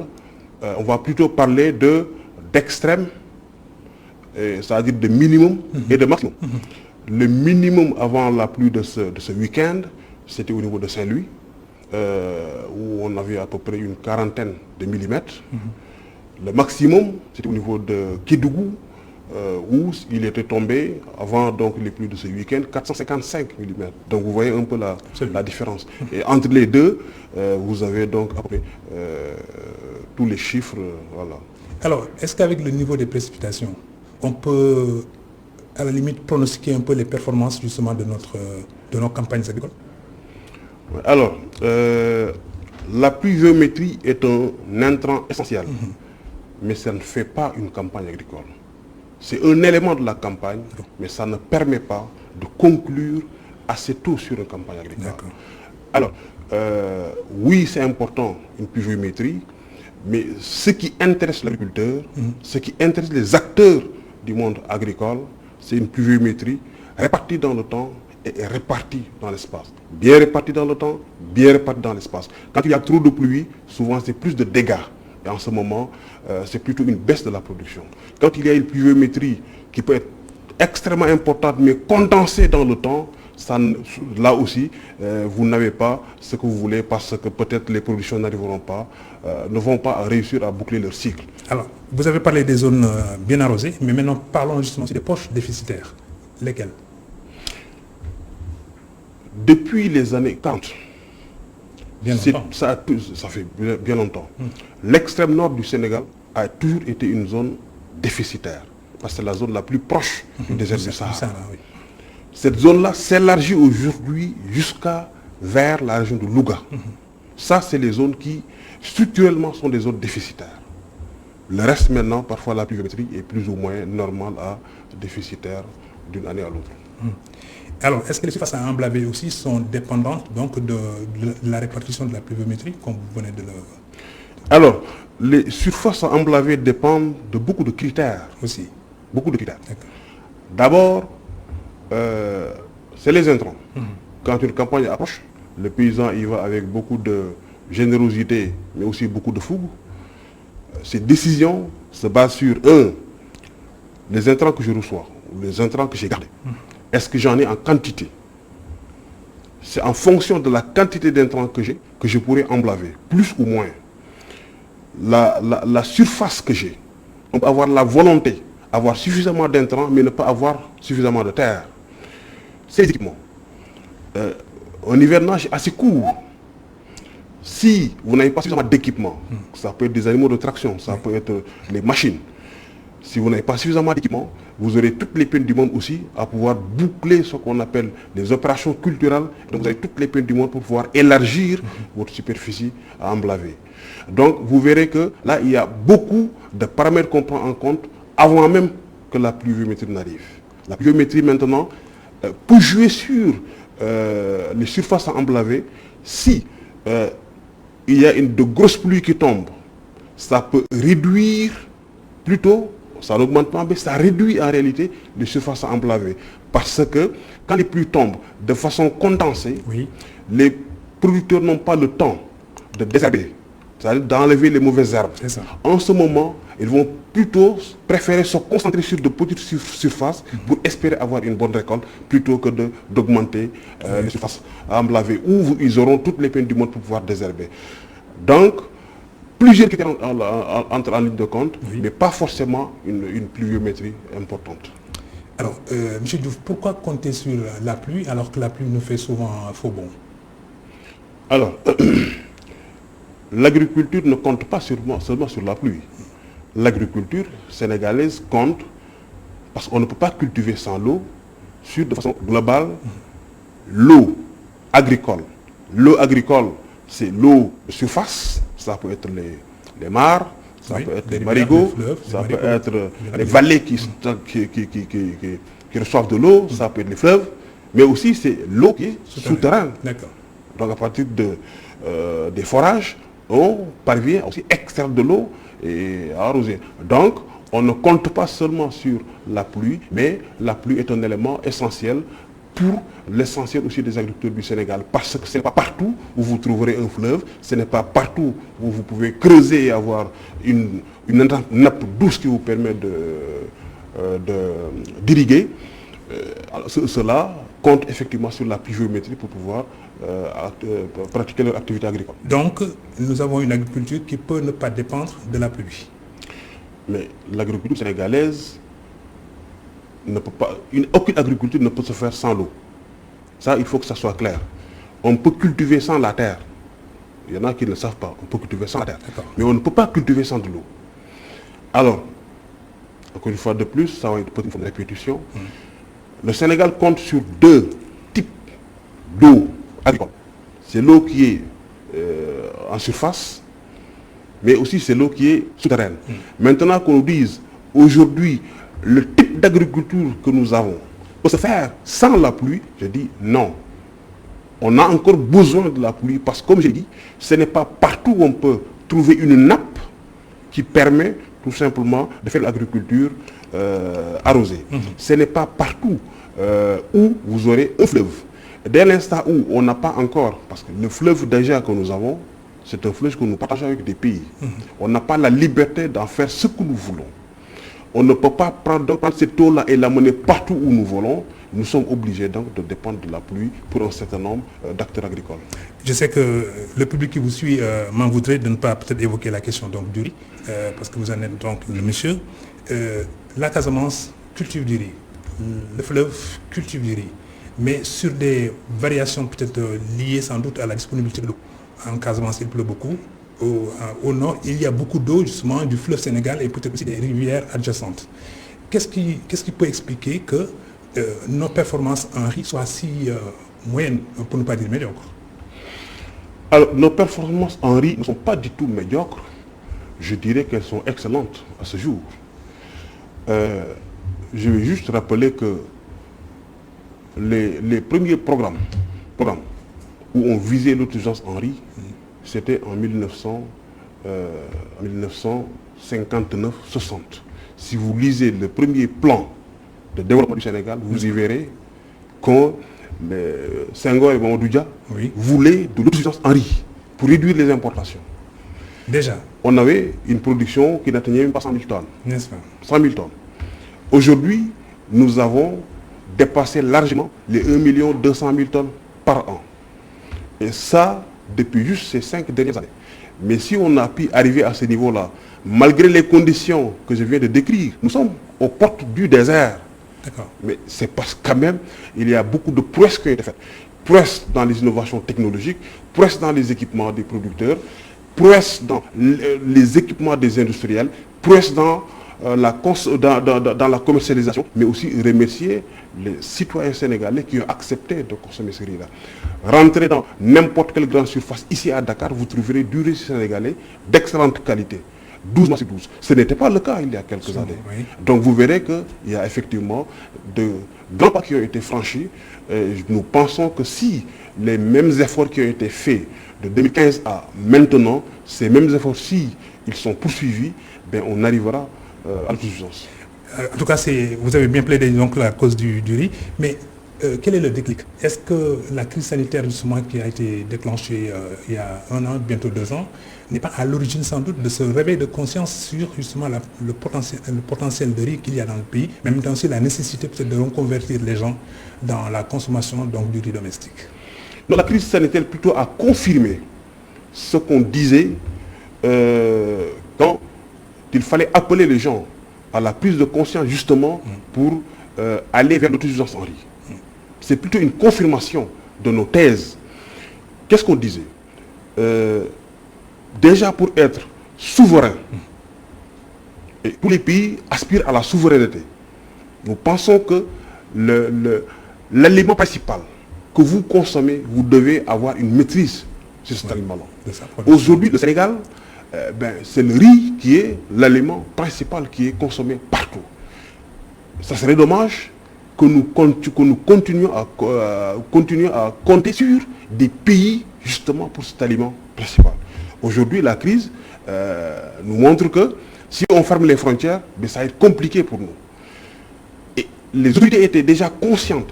on va plutôt parler d'extrême, c'est-à-dire de minimum et de maximum. Le minimum avant la pluie de ce week-end, c'était au niveau de Saint-Louis, où on avait à peu près une quarantaine de millimètres. Le maximum, c'était au niveau de Kédougou, où il était tombé, avant donc les pluies de ce week-end, 455 mm. Donc vous voyez un peu la différence. Et entre les deux, vous avez donc après tous les chiffres. Voilà. Alors, est-ce qu'avec le niveau des précipitations, on peut à la limite pronostiquer un peu les performances justement de nos campagnes agricoles? Alors, la pluviométrie est un intrant essentiel, mais ça ne fait pas une campagne agricole. C'est un élément de la campagne, mais ça ne permet pas de conclure assez tôt sur une campagne agricole. Alors, oui, c'est important, une pluviométrie, mais ce qui intéresse l'agriculteur, ce qui intéresse les acteurs du monde agricole, c'est une pluviométrie répartie dans le temps et répartie dans l'espace. Bien répartie dans le temps, bien répartie dans l'espace. Quand il y a trop de pluie, souvent c'est plus de dégâts. Et en ce moment, c'est plutôt une baisse de la production. Quand il y a une pluviométrie qui peut être extrêmement importante, mais condensée dans le temps, là aussi, vous n'avez pas ce que vous voulez parce que peut-être les productions n'arriveront pas, ne vont pas réussir à boucler leur cycle. Alors, vous avez parlé des zones bien arrosées, mais maintenant parlons justement des poches déficitaires. Lesquelles? Depuis les années 40, ça fait bien longtemps. L'extrême nord du Sénégal a toujours été une zone déficitaire, parce que c'est la zone la plus proche du désert du Sahara. Cette zone-là s'élargit aujourd'hui jusqu'à vers la région de Louga. Ça, c'est les zones qui, structurellement, sont des zones déficitaires. Le reste, maintenant, parfois, la pluviométrie est plus ou moins normale à déficitaire d'une année à l'autre. Alors, est-ce que les surfaces à emblaver aussi sont dépendantes donc, de la répartition de la pluviométrie, comme vous venez de le... Alors, les surfaces à emblaver dépendent de beaucoup de critères. Aussi. Beaucoup de critères. D'abord, c'est les intrants. Quand une campagne approche, le paysan y va avec beaucoup de générosité, mais aussi beaucoup de fougue. Ces décisions se basent sur, les intrants que je reçois, les intrants que j'ai gardés. Est-ce que j'en ai en quantité? C'est en fonction de la quantité d'intrants que j'ai que je pourrais emblaver, plus ou moins. La surface que j'ai, on peut avoir la volonté, avoir suffisamment d'intrants, mais ne pas avoir suffisamment de terre. C'est l'équipement. Un hivernage assez court. Si vous n'avez pas suffisamment d'équipement, ça peut être des animaux de traction, ça peut être les machines. Si vous n'avez pas suffisamment d'équipement, vous aurez toutes les peines du monde aussi à pouvoir boucler ce qu'on appelle les opérations culturelles. Donc vous avez toutes les peines du monde pour pouvoir élargir votre superficie à emblaver. Donc vous verrez que là, il y a beaucoup de paramètres qu'on prend en compte avant même que la pluviométrie n'arrive. La pluviométrie maintenant peut jouer sur les surfaces à emblaver. Si il y a de grosses pluies qui tombent, ça peut réduire plutôt, ça n'augmente pas, mais ça réduit en réalité les surfaces à emblaver. Parce que quand les pluies tombent de façon condensée, les producteurs n'ont pas le temps de désherber, c'est-à-dire d'enlever les mauvaises herbes. En ce moment, ils vont plutôt préférer se concentrer sur de petites surfaces pour espérer avoir une bonne récolte plutôt que d'augmenter les surfaces à emblaver où ils auront toutes les peines du monde pour pouvoir désherber. Donc, plusieurs critères entrent en ligne de compte, mais pas forcément une pluviométrie importante. Alors, M. Diouf, pourquoi compter sur la pluie alors que la pluie nous fait souvent faux bond? Alors, l'agriculture ne compte pas seulement sur la pluie. L'agriculture sénégalaise compte, parce qu'on ne peut pas cultiver sans l'eau, sur de façon globale, l'eau agricole. L'eau agricole, c'est l'eau de surface, ça peut être les mares, ça peut être les marigots, ça peut être les vallées qui reçoivent de l'eau, ça peut être les fleuves, mais aussi c'est l'eau qui est souterraine. Donc à partir des forages, on parvient aussi à extraire de l'eau et à arroser. Donc on ne compte pas seulement sur la pluie, mais la pluie est un élément essentiel pour l'essentiel aussi des agriculteurs du Sénégal, parce que ce n'est pas partout où vous trouverez un fleuve, ce n'est pas partout où vous pouvez creuser et avoir une nappe douce qui vous permet d'irriguer. Cela compte effectivement sur la pluviométrie pour pouvoir pratiquer leur activité agricole. Donc, nous avons une agriculture qui peut ne pas dépendre de la pluie. Mais l'agriculture sénégalaise ne peut pas, aucune agriculture ne peut se faire sans l'eau. Ça, il faut que ça soit clair. On peut cultiver sans la terre. Il y en a qui ne le savent pas. On peut cultiver sans la terre. Mais on ne peut pas cultiver sans de l'eau. Alors, encore une fois de plus, ça va être une forme de répétition. Le Sénégal compte sur deux types d'eau agricole. C'est l'eau qui est en surface, mais aussi c'est l'eau qui est souterraine. Maintenant qu'on nous dise, aujourd'hui, le type d'agriculture que nous avons peut se faire sans la pluie, je dis non. On a encore besoin de la pluie parce que, comme j'ai dit, ce n'est pas partout où on peut trouver une nappe qui permet tout simplement de faire l'agriculture arrosée. Ce n'est pas partout où vous aurez un fleuve. Dès l'instant où on n'a pas encore, parce que le fleuve déjà que nous avons, c'est un fleuve que nous partageons avec des pays. On n'a pas la liberté d'en faire ce que nous voulons. On ne peut pas prendre cette eau-là et l'amener partout où nous voulons. Nous sommes obligés donc de dépendre de la pluie pour un certain nombre d'acteurs agricoles. Je sais que le public qui vous suit m'en voudrait de ne pas peut-être évoquer la question donc, du riz, parce que vous en êtes donc le monsieur. La Casamance cultive du riz, le fleuve cultive du riz, mais sur des variations peut-être liées sans doute à la disponibilité de l'eau. En Casamance, il pleut beaucoup. Au nord, il y a beaucoup d'eau justement du fleuve Sénégal et peut-être aussi des rivières adjacentes. Qu'est-ce qui peut expliquer que nos performances en riz soient si moyennes, pour ne pas dire médiocres? Alors, nos performances en riz ne sont pas du tout médiocres. Je dirais qu'elles sont excellentes à ce jour. Je vais juste rappeler que les premiers programmes où on visait l'autosuffisance en riz, c'était en 1959-60. Si vous lisez le premier plan de développement du Sénégal, vous y verrez que Senghor et Mamadou Dia voulaient de l'autosuffisance en riz pour réduire les importations. Déjà, on avait une production qui n'atteignait même pas 100 000 tonnes. N'est-ce pas? 100 000 tonnes. Aujourd'hui, nous avons dépassé largement les 1 200 000 tonnes par an. Et ça, depuis juste ces 5 dernières années. Mais si on a pu arriver à ce niveau-là, malgré les conditions que je viens de décrire, nous sommes aux portes du désert. Mais c'est parce que quand même, il y a beaucoup de prouesses qui ont été faites. Prouesses dans les innovations technologiques, prouesses dans les équipements des producteurs, prouesses dans les équipements des industriels, prouesses dans la commercialisation, mais aussi remercier les citoyens sénégalais qui ont accepté de consommer ce riz-là. Rentrez dans n'importe quelle grande surface ici à Dakar, vous trouverez du riz sénégalais d'excellente qualité. 12 mois sur 12. Ce n'était pas le cas il y a quelques années. Oui. Donc vous verrez qu'il y a effectivement de grands pas qui ont été franchis. Nous pensons que si les mêmes efforts qui ont été faits de 2015 à maintenant, ces mêmes efforts, si ils sont poursuivis, ben on arrivera à l'autosuffisance. En tout cas, vous avez bien plaidé donc la cause du riz, mais quel est le déclic? Est-ce que la crise sanitaire justement qui a été déclenchée il y a 1 an, bientôt 2 ans, n'est pas à l'origine sans doute de ce réveil de conscience sur justement le potentiel de riz qu'il y a dans le pays, mais en même temps aussi la nécessité peut-être de reconvertir les gens dans la consommation donc, du riz domestique? Non, la crise sanitaire plutôt a confirmé ce qu'on disait quand il fallait appeler les gens à la prise de conscience justement pour aller vers l'autosuffisance en riz. C'est plutôt une confirmation de nos thèses. Qu'est-ce qu'on disait? Déjà pour être souverain, et tous les pays aspirent à la souveraineté. Nous pensons que l'aliment principal que vous consommez, vous devez avoir une maîtrise sur cet aliment-là. Aujourd'hui, le Sénégal, c'est le riz qui est l'aliment principal qui est consommé partout. Ça serait dommage que nous continuions à compter sur des pays justement pour cet aliment principal. Aujourd'hui, la crise nous montre que si on ferme les frontières, ça va être compliqué pour nous. Et les autorités étaient déjà conscientes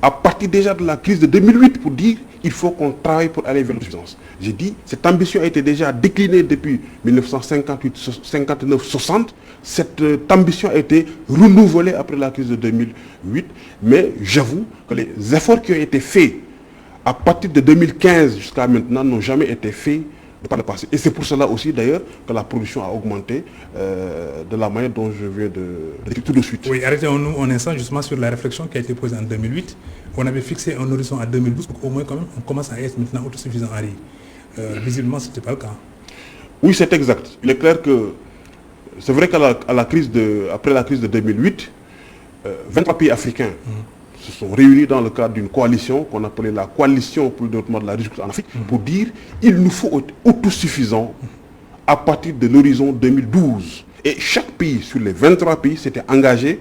à partir déjà de la crise de 2008 pour dire il faut qu'on travaille pour aller vers l'autosuffisance. J'ai dit, cette ambition a été déjà déclinée depuis 1958, 59, 60. Cette ambition a été renouvelée après la crise de 2008. Mais j'avoue que les efforts qui ont été faits à partir de 2015 jusqu'à maintenant n'ont jamais été faits par le passé. Et c'est pour cela aussi d'ailleurs que la production a augmenté de la manière dont je viens de dire tout de suite. Oui, arrêtons-nous un instant justement sur la réflexion qui a été posée en 2008. On avait fixé un horizon à 2012 pour qu'au moins quand même on commence à être maintenant autosuffisant en riz. Visiblement, ce n'était pas le cas. Oui, c'est exact. Il est clair que c'est vrai qu'après la crise de 2008, 23 pays africains se sont réunis dans le cadre d'une coalition qu'on appelait la coalition pour le développement de la riz en Afrique pour dire il nous faut être autosuffisant à partir de l'horizon 2012. Et chaque pays sur les 23 pays s'était engagé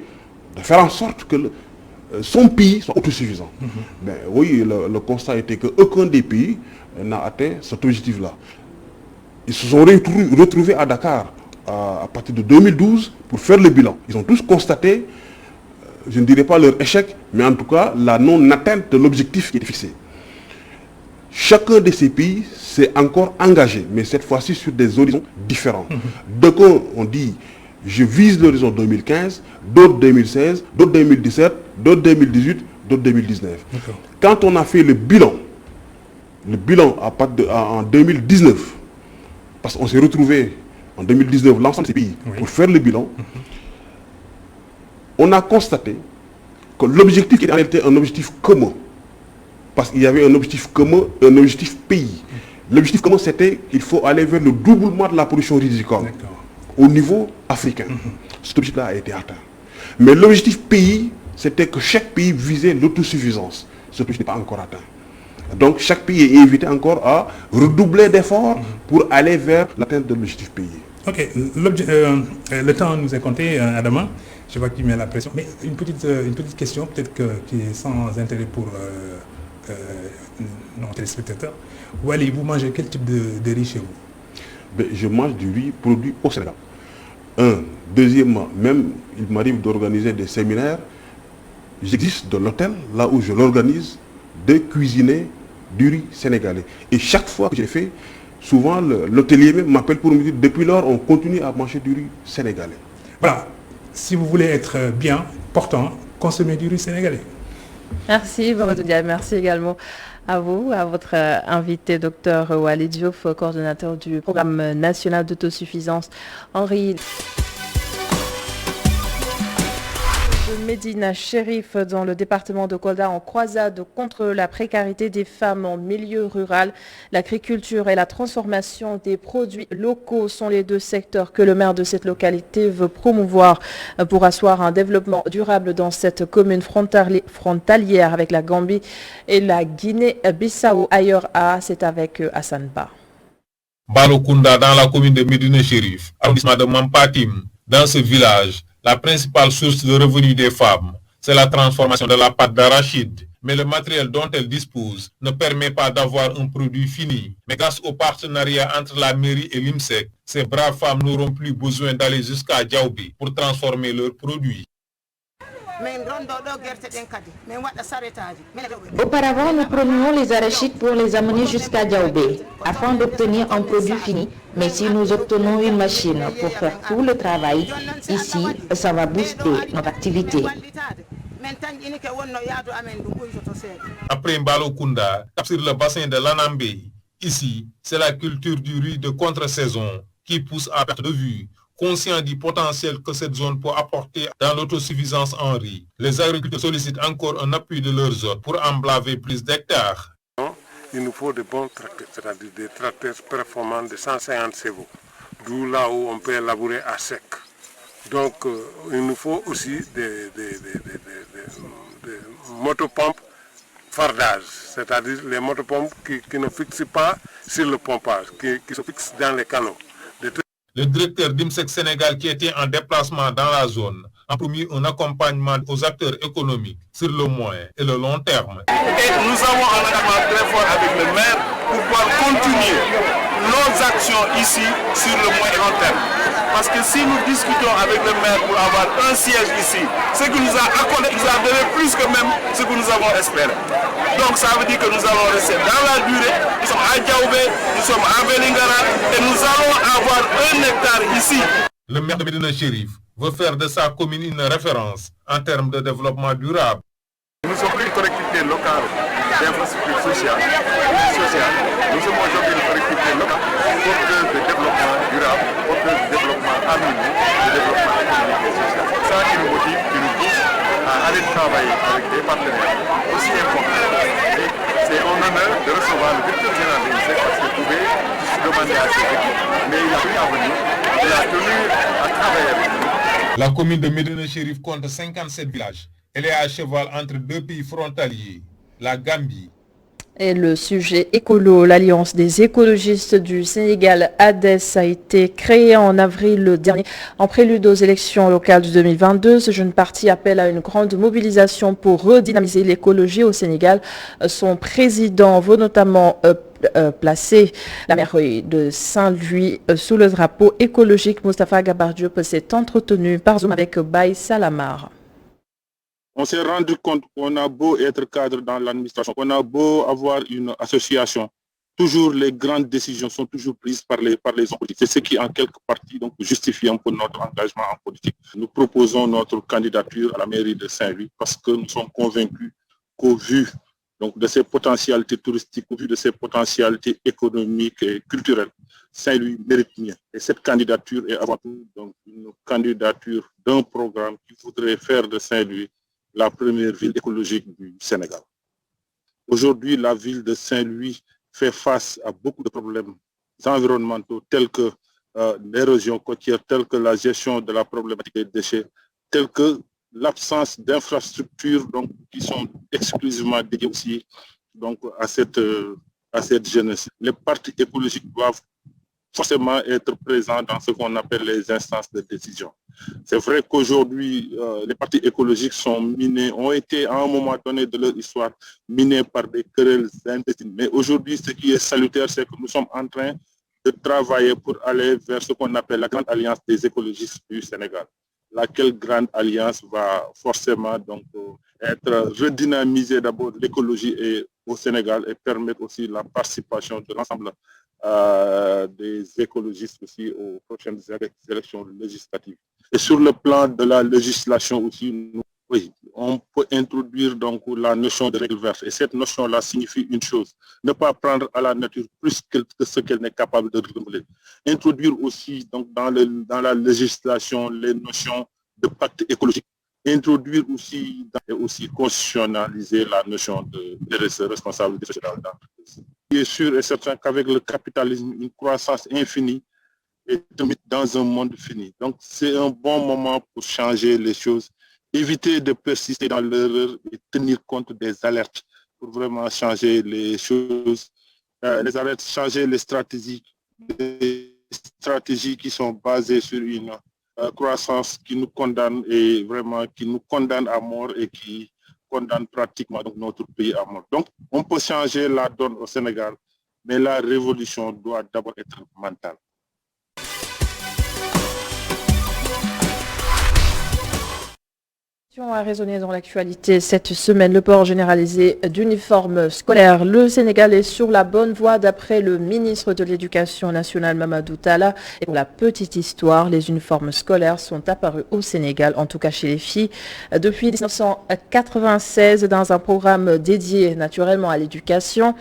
de faire en sorte que son pays soit autosuffisant. Ben, oui, le constat était qu'aucun des pays n'a atteint cet objectif-là. Ils se sont retrouvés à Dakar à partir de 2012 pour faire le bilan. Ils ont tous constaté, je ne dirais pas leur échec, mais en tout cas la non-atteinte de l'objectif qui était fixé. Chacun de ces pays s'est encore engagé, mais cette fois-ci sur des horizons différents. D'aucuns ont dit, je vise l'horizon 2015, d'autres 2016, d'autres 2017, d'autres 2018, d'autres 2019. Quand on a fait le bilan en 2019, parce qu'on s'est retrouvé en 2019, l'ensemble de ces pays, pour faire le bilan, on a constaté que l'objectif était en réalité un objectif commun. Parce qu'il y avait un objectif commun et un objectif pays. L'objectif commun, c'était qu'il faut aller vers le doublement de la production ridicole au niveau africain. Cet objectif-là a été atteint. Mais l'objectif pays, c'était que chaque pays visait l'autosuffisance. Ce objectif n'est pas encore atteint. Donc chaque pays est invité encore à redoubler d'efforts pour aller vers l'atteinte de l'objectif pays. Ok, le temps nous est compté, Adama. Je vois qu'il met la pression. Mais une petite question, peut-être qui est sans intérêt pour nos téléspectateurs. Wally, vous mangez quel type de riz chez vous? Je mange du riz produit au Sénégal. Deuxièmement, même il m'arrive d'organiser des séminaires. J'existe de l'hôtel, là où je l'organise, de cuisiner du riz sénégalais. Et chaque fois que j'ai fait, souvent l'hôtelier même m'appelle pour me dire, depuis lors, on continue à manger du riz sénégalais. Voilà. Si vous voulez être bien portant, consommez du riz sénégalais. Merci, Mamadou Ndiaye. Merci également à vous, à votre invité, Dr Wally Diouf, coordonnateur du programme national d'autosuffisance en riz. Médina Chérif dans le département de Kolda en croisade contre la précarité des femmes en milieu rural. L'agriculture et la transformation des produits locaux sont les deux secteurs que le maire de cette localité veut promouvoir pour asseoir un développement durable dans cette commune frontalière avec la Gambie et la Guinée-Bissau. Ailleurs, c'est avec Hassan Ba. Balokunda dans la commune de Médina Chérif, arrondissement de Mampatim. Dans ce village, la principale source de revenus des femmes, c'est la transformation de la pâte d'arachide. Mais le matériel dont elles disposent ne permet pas d'avoir un produit fini. Mais grâce au partenariat entre la mairie et l'IMSEC, ces braves femmes n'auront plus besoin d'aller jusqu'à Diaoubé pour transformer leurs produits. Auparavant, nous prenions les arachides pour les amener jusqu'à Diaoubé, afin d'obtenir un produit fini. Mais si nous obtenons une machine pour faire tout le travail, ici, ça va booster notre activité. Après Mbalokunda, sur le bassin de l'Anambé, ici, c'est la culture du riz de contre-saison qui pousse à perte de vue. Conscients du potentiel que cette zone peut apporter dans l'autosuffisance en riz, les agriculteurs sollicitent encore un appui de leur zone pour emblaver plus d'hectares. Il nous faut de bons tracteurs, c'est-à-dire des tracteurs performants de 150 chevaux, d'où là où on peut labourer à sec. Donc il nous faut aussi des motopompes fardage, c'est-à-dire les motopompes qui ne fixent pas sur le pompage, qui se fixent dans les canaux. Le directeur d'IMSEC Sénégal qui était en déplacement dans la zone a promis un accompagnement aux acteurs économiques sur le moyen et le long terme. Et nous avons un engagement très fort avec le maire pour pouvoir continuer nos actions ici sur le moyen long terme. Parce que si nous discutons avec le maire pour avoir un siège ici, ce qu'il nous a accordé, nous a donné plus que même ce que nous avons espéré. Donc ça veut dire que nous allons rester dans la durée, nous sommes à Diaoubé, nous sommes à Vélingara et nous allons avoir 1 hectare ici. Le maire de Médina Chérif veut faire de sa commune une référence en termes de développement durable. Nous sommes une collectivité locale d'infrastructures sociales. Nous sommes aujourd'hui une collectivité locale porteuse de développement durable, porteuse de développement harmonieux, de développement économique et social. C'est ça qui nous motive, qui nous pousse à aller travailler avec des partenaires aussi importants. C'est un honneur de recevoir le directeur général de l'INSEC parce qu'il pouvait demander à ses équipes, mais il a pu venir, il a tenu à travailler avec nous. La commune de Médina Chérif compte 57 villages. Elle est à cheval entre 2 pays frontaliers, la Gambie. Et le sujet écolo, l'Alliance des écologistes du Sénégal, ADES, a été créée en avril dernier. En prélude aux élections locales de 2022, ce jeune parti appelle à une grande mobilisation pour redynamiser l'écologie au Sénégal. Son président veut notamment placer la mairie de Saint-Louis sous le drapeau écologique. Moustapha Gabar Diop s'est entretenu par Zoom avec Baye Salamar. On s'est rendu compte qu'on a beau être cadre dans l'administration, qu'on a beau avoir une association, toujours les grandes décisions sont toujours prises par les hommes politiques. C'est ce qui, en quelque partie, donc, justifie un peu notre engagement en politique. Nous proposons notre candidature à la mairie de Saint-Louis parce que nous sommes convaincus qu'au vu donc, de ses potentialités touristiques, au vu de ses potentialités économiques et culturelles, Saint-Louis mérite mieux. Et cette candidature est avant tout donc, une candidature d'un programme qui voudrait faire de Saint-Louis la première ville écologique du Sénégal. Aujourd'hui, la ville de Saint-Louis fait face à beaucoup de problèmes environnementaux tels que l'érosion côtière, tels que la gestion de la problématique des déchets, tels que l'absence d'infrastructures qui sont exclusivement dédiées aussi donc, à cette jeunesse. Les partis écologiques doivent forcément être présents dans ce qu'on appelle les instances de décision. C'est vrai qu'aujourd'hui, les partis écologiques sont minés, ont été à un moment donné de leur histoire minés par des querelles intestines. Mais aujourd'hui, ce qui est salutaire, c'est que nous sommes en train de travailler pour aller vers ce qu'on appelle la Grande Alliance des écologistes du Sénégal. Laquelle Grande Alliance va forcément donc, être redynamisée d'abord l'écologie au Sénégal et permettre aussi la participation de l'ensemble des écologistes aussi aux prochaines élections législatives. Et sur le plan de la législation aussi, on peut introduire donc la notion de règle verte. Et cette notion-là signifie une chose, ne pas prendre à la nature plus que ce qu'elle n'est capable de renouveler. Introduire aussi donc, dans la législation les notions de pacte écologique. Introduire aussi et aussi constitutionnaliser la notion de responsabilité sociale d'entreprise. Il est sûr et certain qu'avec le capitalisme, une croissance infinie est dans un monde fini. Donc c'est un bon moment pour changer les choses, éviter de persister dans l'erreur et tenir compte des alertes pour vraiment changer les choses, les alertes, changer les stratégies qui sont basées sur une croissance qui nous condamne et vraiment qui nous condamne à mort et qui condamne pratiquement donc, notre pays à mort. Donc on peut changer la donne au Sénégal, mais la révolution doit d'abord être mentale. A résonné dans l'actualité cette semaine, le port généralisé d'uniformes scolaires. Le Sénégal est sur la bonne voie d'après le ministre de l'Éducation nationale Mamadou Talla. Et pour la petite histoire, les uniformes scolaires sont apparus au Sénégal, en tout cas chez les filles, depuis 1996 dans un programme dédié naturellement à l'éducation.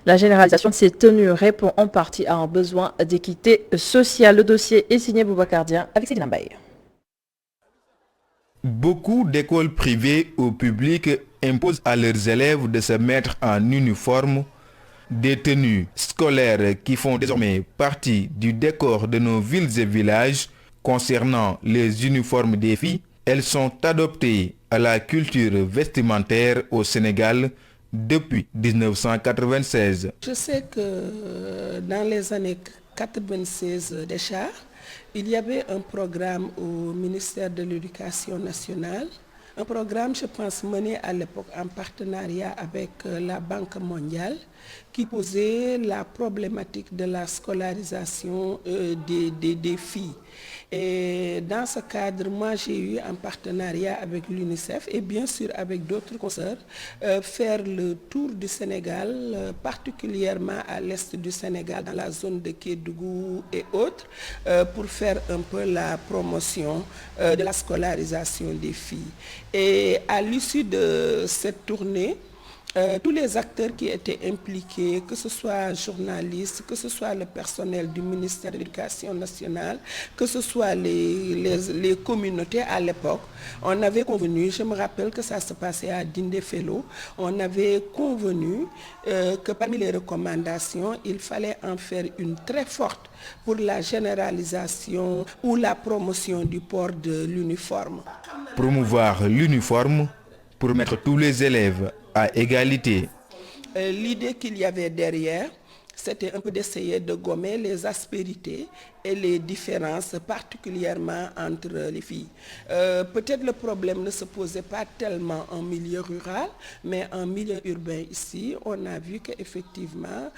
La généralisation de ces tenues répond en partie à un besoin d'équité sociale. Le dossier est signé Boubacar Dieng avec Céline Mbaye. Beaucoup d'écoles privées ou publiques imposent à leurs élèves de se mettre en uniforme, des tenues scolaires qui font désormais partie du décor de nos villes et villages. Concernant les uniformes des filles, elles sont adoptées à la culture vestimentaire au Sénégal depuis 1996. Je sais que dans les années 96 déjà, il y avait un programme au ministère de l'Éducation nationale Un programme, je pense, mené à l'époque en partenariat avec la Banque mondiale qui posait la problématique de la scolarisation des filles. Et dans ce cadre, moi j'ai eu un partenariat avec l'UNICEF et bien sûr avec d'autres consoeurs faire le tour du Sénégal, particulièrement à l'est du Sénégal, dans la zone de Kédougou et autres, pour faire un peu la promotion de la scolarisation des filles. Et à l'issue de cette tournée, tous les acteurs qui étaient impliqués, que ce soit journalistes, que ce soit le personnel du ministère de l'Éducation nationale, que ce soit les communautés à l'époque, on avait convenu, je me rappelle que ça se passait à Dindéfelo, on avait convenu que parmi les recommandations, il fallait en faire une très forte pour la généralisation ou la promotion du port de l'uniforme. Promouvoir l'uniforme pour mettre tous les élèves à égalité. L'idée qu'il y avait derrière, c'était un peu d'essayer de gommer les aspérités et les différences, particulièrement entre les filles. Peut-être le problème ne se posait pas tellement en milieu rural, mais en milieu urbain ici, on a vu qu'effectivement,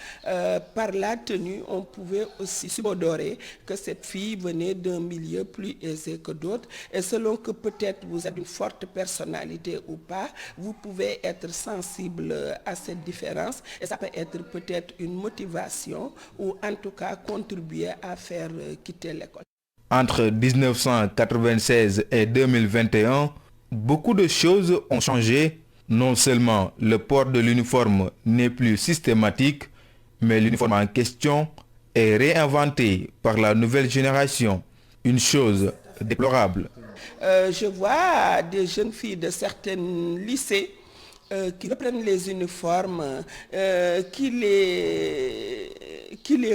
par la tenue, on pouvait aussi subodorer que cette fille venait d'un milieu plus aisé que d'autres. Et selon que peut-être vous avez une forte personnalité ou pas, vous pouvez être sensible à cette différence. Et ça peut être peut-être une motivation ou en tout cas contribuer à faire quitter l'école. Entre 1996 et 2021, beaucoup de choses ont changé. Non seulement le port de l'uniforme n'est plus systématique, mais l'uniforme en question est réinventé par la nouvelle génération. Une chose déplorable. Je vois des jeunes filles de certains lycées qui reprennent les uniformes, qui les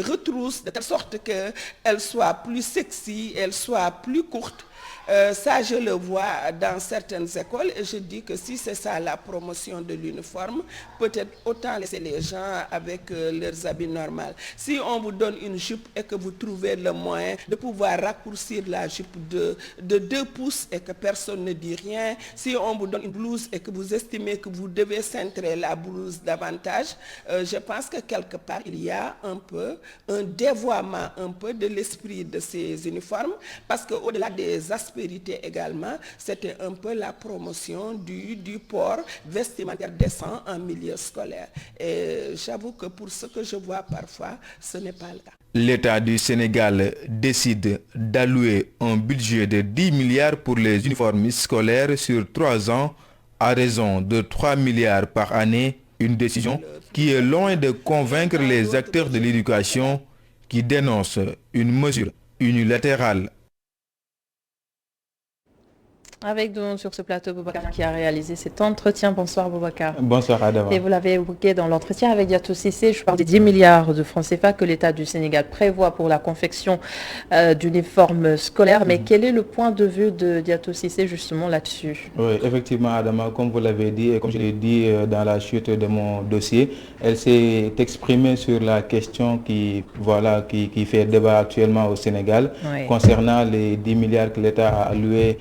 retroussent de telle sorte qu'elles soient plus sexy, elles soient plus courtes. Ça, je le vois dans certaines écoles et je dis que si c'est ça la promotion de l'uniforme, peut-être autant laisser les gens avec leurs habits normaux. Si on vous donne une jupe et que vous trouvez le moyen de pouvoir raccourcir la jupe de 2 pouces et que personne ne dit rien, si on vous donne une blouse et que vous estimez que vous devez cintrer la blouse davantage, je pense que quelque part il y a un peu un dévoiement un peu de l'esprit de ces uniformes, parce qu'au-delà des aspérités également, c'était un peu la promotion du port vestimentaire décent en milieu scolaire. Et j'avoue que pour ce que je vois parfois, ce n'est pas le cas. L'État du Sénégal décide d'allouer un budget de 10 milliards pour les uniformes scolaires sur 3 ans à raison de 3 milliards par année. Une décision qui est loin de convaincre les acteurs de l'éducation qui dénoncent une mesure unilatérale. Avec nous sur ce plateau, Boubacar qui a réalisé cet entretien. Bonsoir Boubacar. Bonsoir Adama. Et vous l'avez évoqué dans l'entretien avec Diatou Cissé, je parle des 10 milliards de francs CFA que l'État du Sénégal prévoit pour la confection d'uniformes scolaires. Mais quel est le point de vue de Diatou Cissé justement là-dessus? Oui, effectivement Adama, comme vous l'avez dit et comme je l'ai dit dans la chute de mon dossier, elle s'est exprimée sur la question qui fait débat actuellement au Sénégal concernant les 10 milliards que l'État a alloués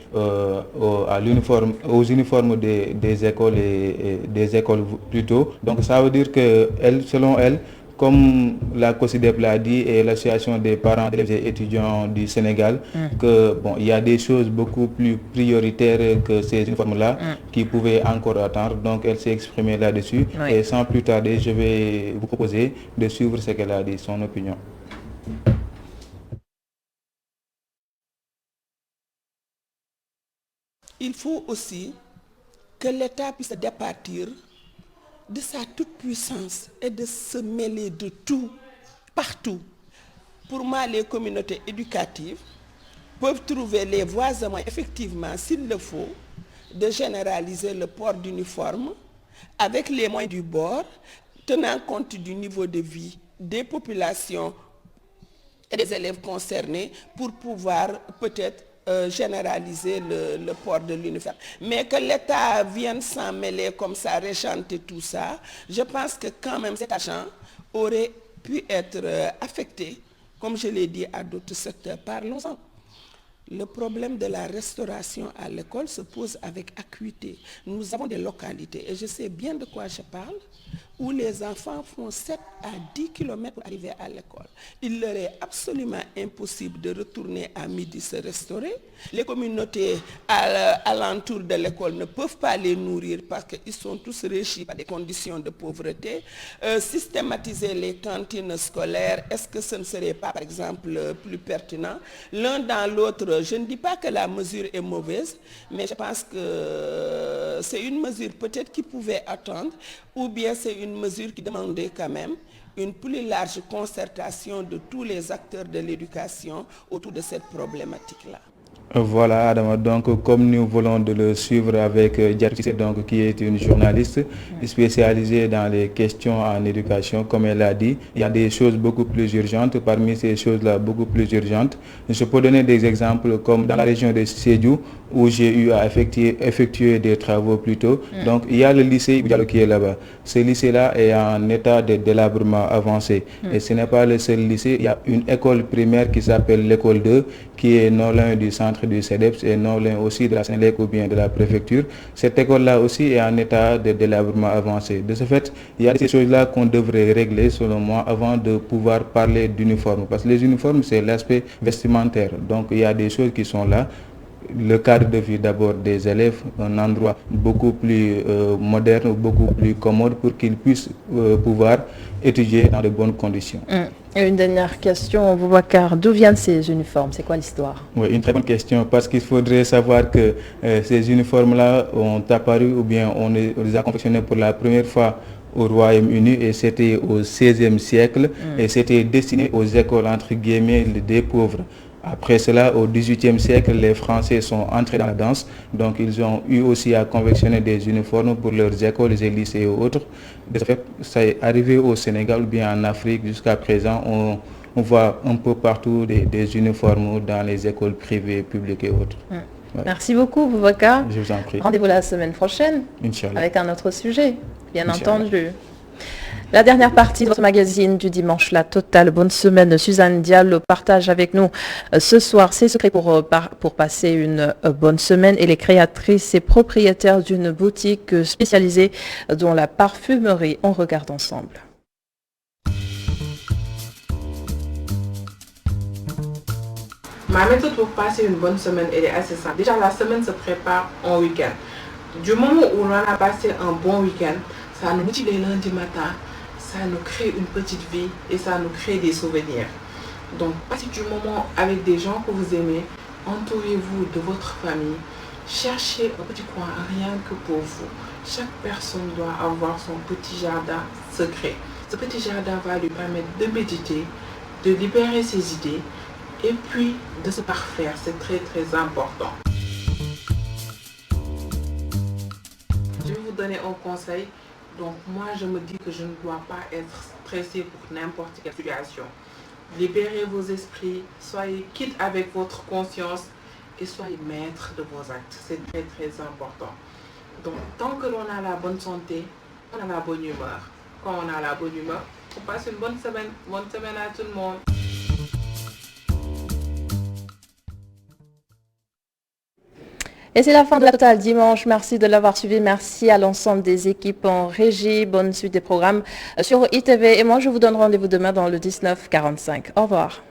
aux uniformes des écoles et des écoles plutôt. Donc ça veut dire que selon elle, comme la COSYDEP l'a dit et l'association des parents d'élèves et étudiants du Sénégal, que il y a des choses beaucoup plus prioritaires que ces uniformes-là qui pouvaient encore attendre. Donc elle s'est exprimée là-dessus. Et sans plus tarder, je vais vous proposer de suivre ce qu'elle a dit, son opinion. Il faut aussi que l'État puisse départir de sa toute-puissance et de se mêler de tout, partout. Pour moi, les communautés éducatives peuvent trouver les voies et moyens, effectivement, s'il le faut, de généraliser le port d'uniforme avec les moyens du bord, tenant compte du niveau de vie des populations et des élèves concernés pour pouvoir peut-être généraliser le port de l'uniforme. Mais que l'État vienne s'en mêler comme ça, régenter tout ça, je pense que quand même cet argent aurait pu être affecté, comme je l'ai dit, à d'autres secteurs. Parlons-en. Le problème de la restauration à l'école se pose avec acuité. Nous avons des localités, et je sais bien de quoi je parle, où les enfants font 7 à 10 km pour arriver à l'école. Il leur est absolument impossible de retourner à midi se restaurer. Les communautés alentour de l'école ne peuvent pas les nourrir parce qu'ils sont tous régis par des conditions de pauvreté. Systématiser les cantines scolaires, est-ce que ce ne serait pas, par exemple, plus pertinent? L'un dans l'autre, je ne dis pas que la mesure est mauvaise, mais je pense que c'est une mesure peut-être qui pouvait attendre, ou bien c'est une mesure qui demandait quand même une plus large concertation de tous les acteurs de l'éducation autour de cette problématique-là. Voilà Adama, donc comme nous voulons de le suivre avec Diatou Cissé, donc qui est une journaliste spécialisée dans les questions en éducation, comme elle a dit, il y a des choses beaucoup plus urgentes. Parmi ces choses-là beaucoup plus urgentes, je peux donner des exemples comme dans la région de Sédhiou, où j'ai eu à effectuer des travaux plus tôt. Donc il y a le lycée Diallo qui est là-bas. Ce lycée-là est en état de délabrement avancé. Et ce n'est pas le seul lycée, il y a une école primaire qui s'appelle l'école 2, qui est non loin du centre du CEDEPS et non loin aussi de la Sénélec ou bien de la préfecture. Cette école-là aussi est en état de délabrement avancé. De ce fait, il y a ces choses-là qu'on devrait régler selon moi avant de pouvoir parler d'uniformes. Parce que les uniformes, c'est l'aspect vestimentaire. Donc il y a des choses qui sont là. Le cadre de vie d'abord des élèves, un endroit beaucoup plus moderne, beaucoup plus commode pour qu'ils puissent pouvoir étudier dans de bonnes conditions. Et une dernière question, Boubacar, d'où viennent ces uniformes? C'est quoi l'histoire? Oui, une très bonne question, parce qu'il faudrait savoir que ces uniformes-là ont apparu ou bien on les a confectionnés pour la première fois au Royaume-Uni et c'était au XVIe siècle et c'était destiné aux écoles entre guillemets des pauvres. Après cela, au XVIIIe siècle, les Français sont entrés dans la danse, donc ils ont eu aussi à confectionner des uniformes pour leurs écoles et lycées et autres. De ce fait, ça est arrivé au Sénégal ou bien en Afrique jusqu'à présent. On voit un peu partout des uniformes dans les écoles privées, publiques et autres. Ouais. Merci beaucoup, Boubacar. Je vous en prie. Rendez-vous la semaine prochaine Inch'Allah. Avec un autre sujet, bien Inch'Allah. entendu. La dernière partie de votre magazine du dimanche, La Totale. Bonne semaine. Suzanne Diallo partage avec nous ce soir ses secrets pour passer une bonne semaine. Elle est créatrice et propriétaire d'une boutique spécialisée dans la parfumerie. On regarde ensemble. Ma méthode pour passer une bonne semaine, elle est assez simple. Déjà, la semaine se prépare en week-end. Du moment où on a passé un bon week-end, ça nous motive les lundis matin, ça nous crée une petite vie et ça nous crée des souvenirs. Donc, passez du moment avec des gens que vous aimez, entourez-vous de votre famille, cherchez un petit coin rien que pour vous. Chaque personne doit avoir son petit jardin secret. Ce petit jardin va lui permettre de méditer, de libérer ses idées et puis de se parfaire. C'est très très important. Je vais vous donner un conseil. Donc moi je me dis que je ne dois pas être stressé pour n'importe quelle situation. Libérez vos esprits, soyez quitte avec votre conscience et soyez maître de vos actes. C'est très très important. Donc tant que l'on a la bonne santé, on a la bonne humeur. Quand on a la bonne humeur, on passe une bonne semaine. Bonne semaine à tout le monde. Et c'est la fin de La Totale dimanche. Merci de l'avoir suivi. Merci à l'ensemble des équipes en régie. Bonne suite des programmes sur ITV. Et moi, je vous donne rendez-vous demain dans le 19:45. Au revoir.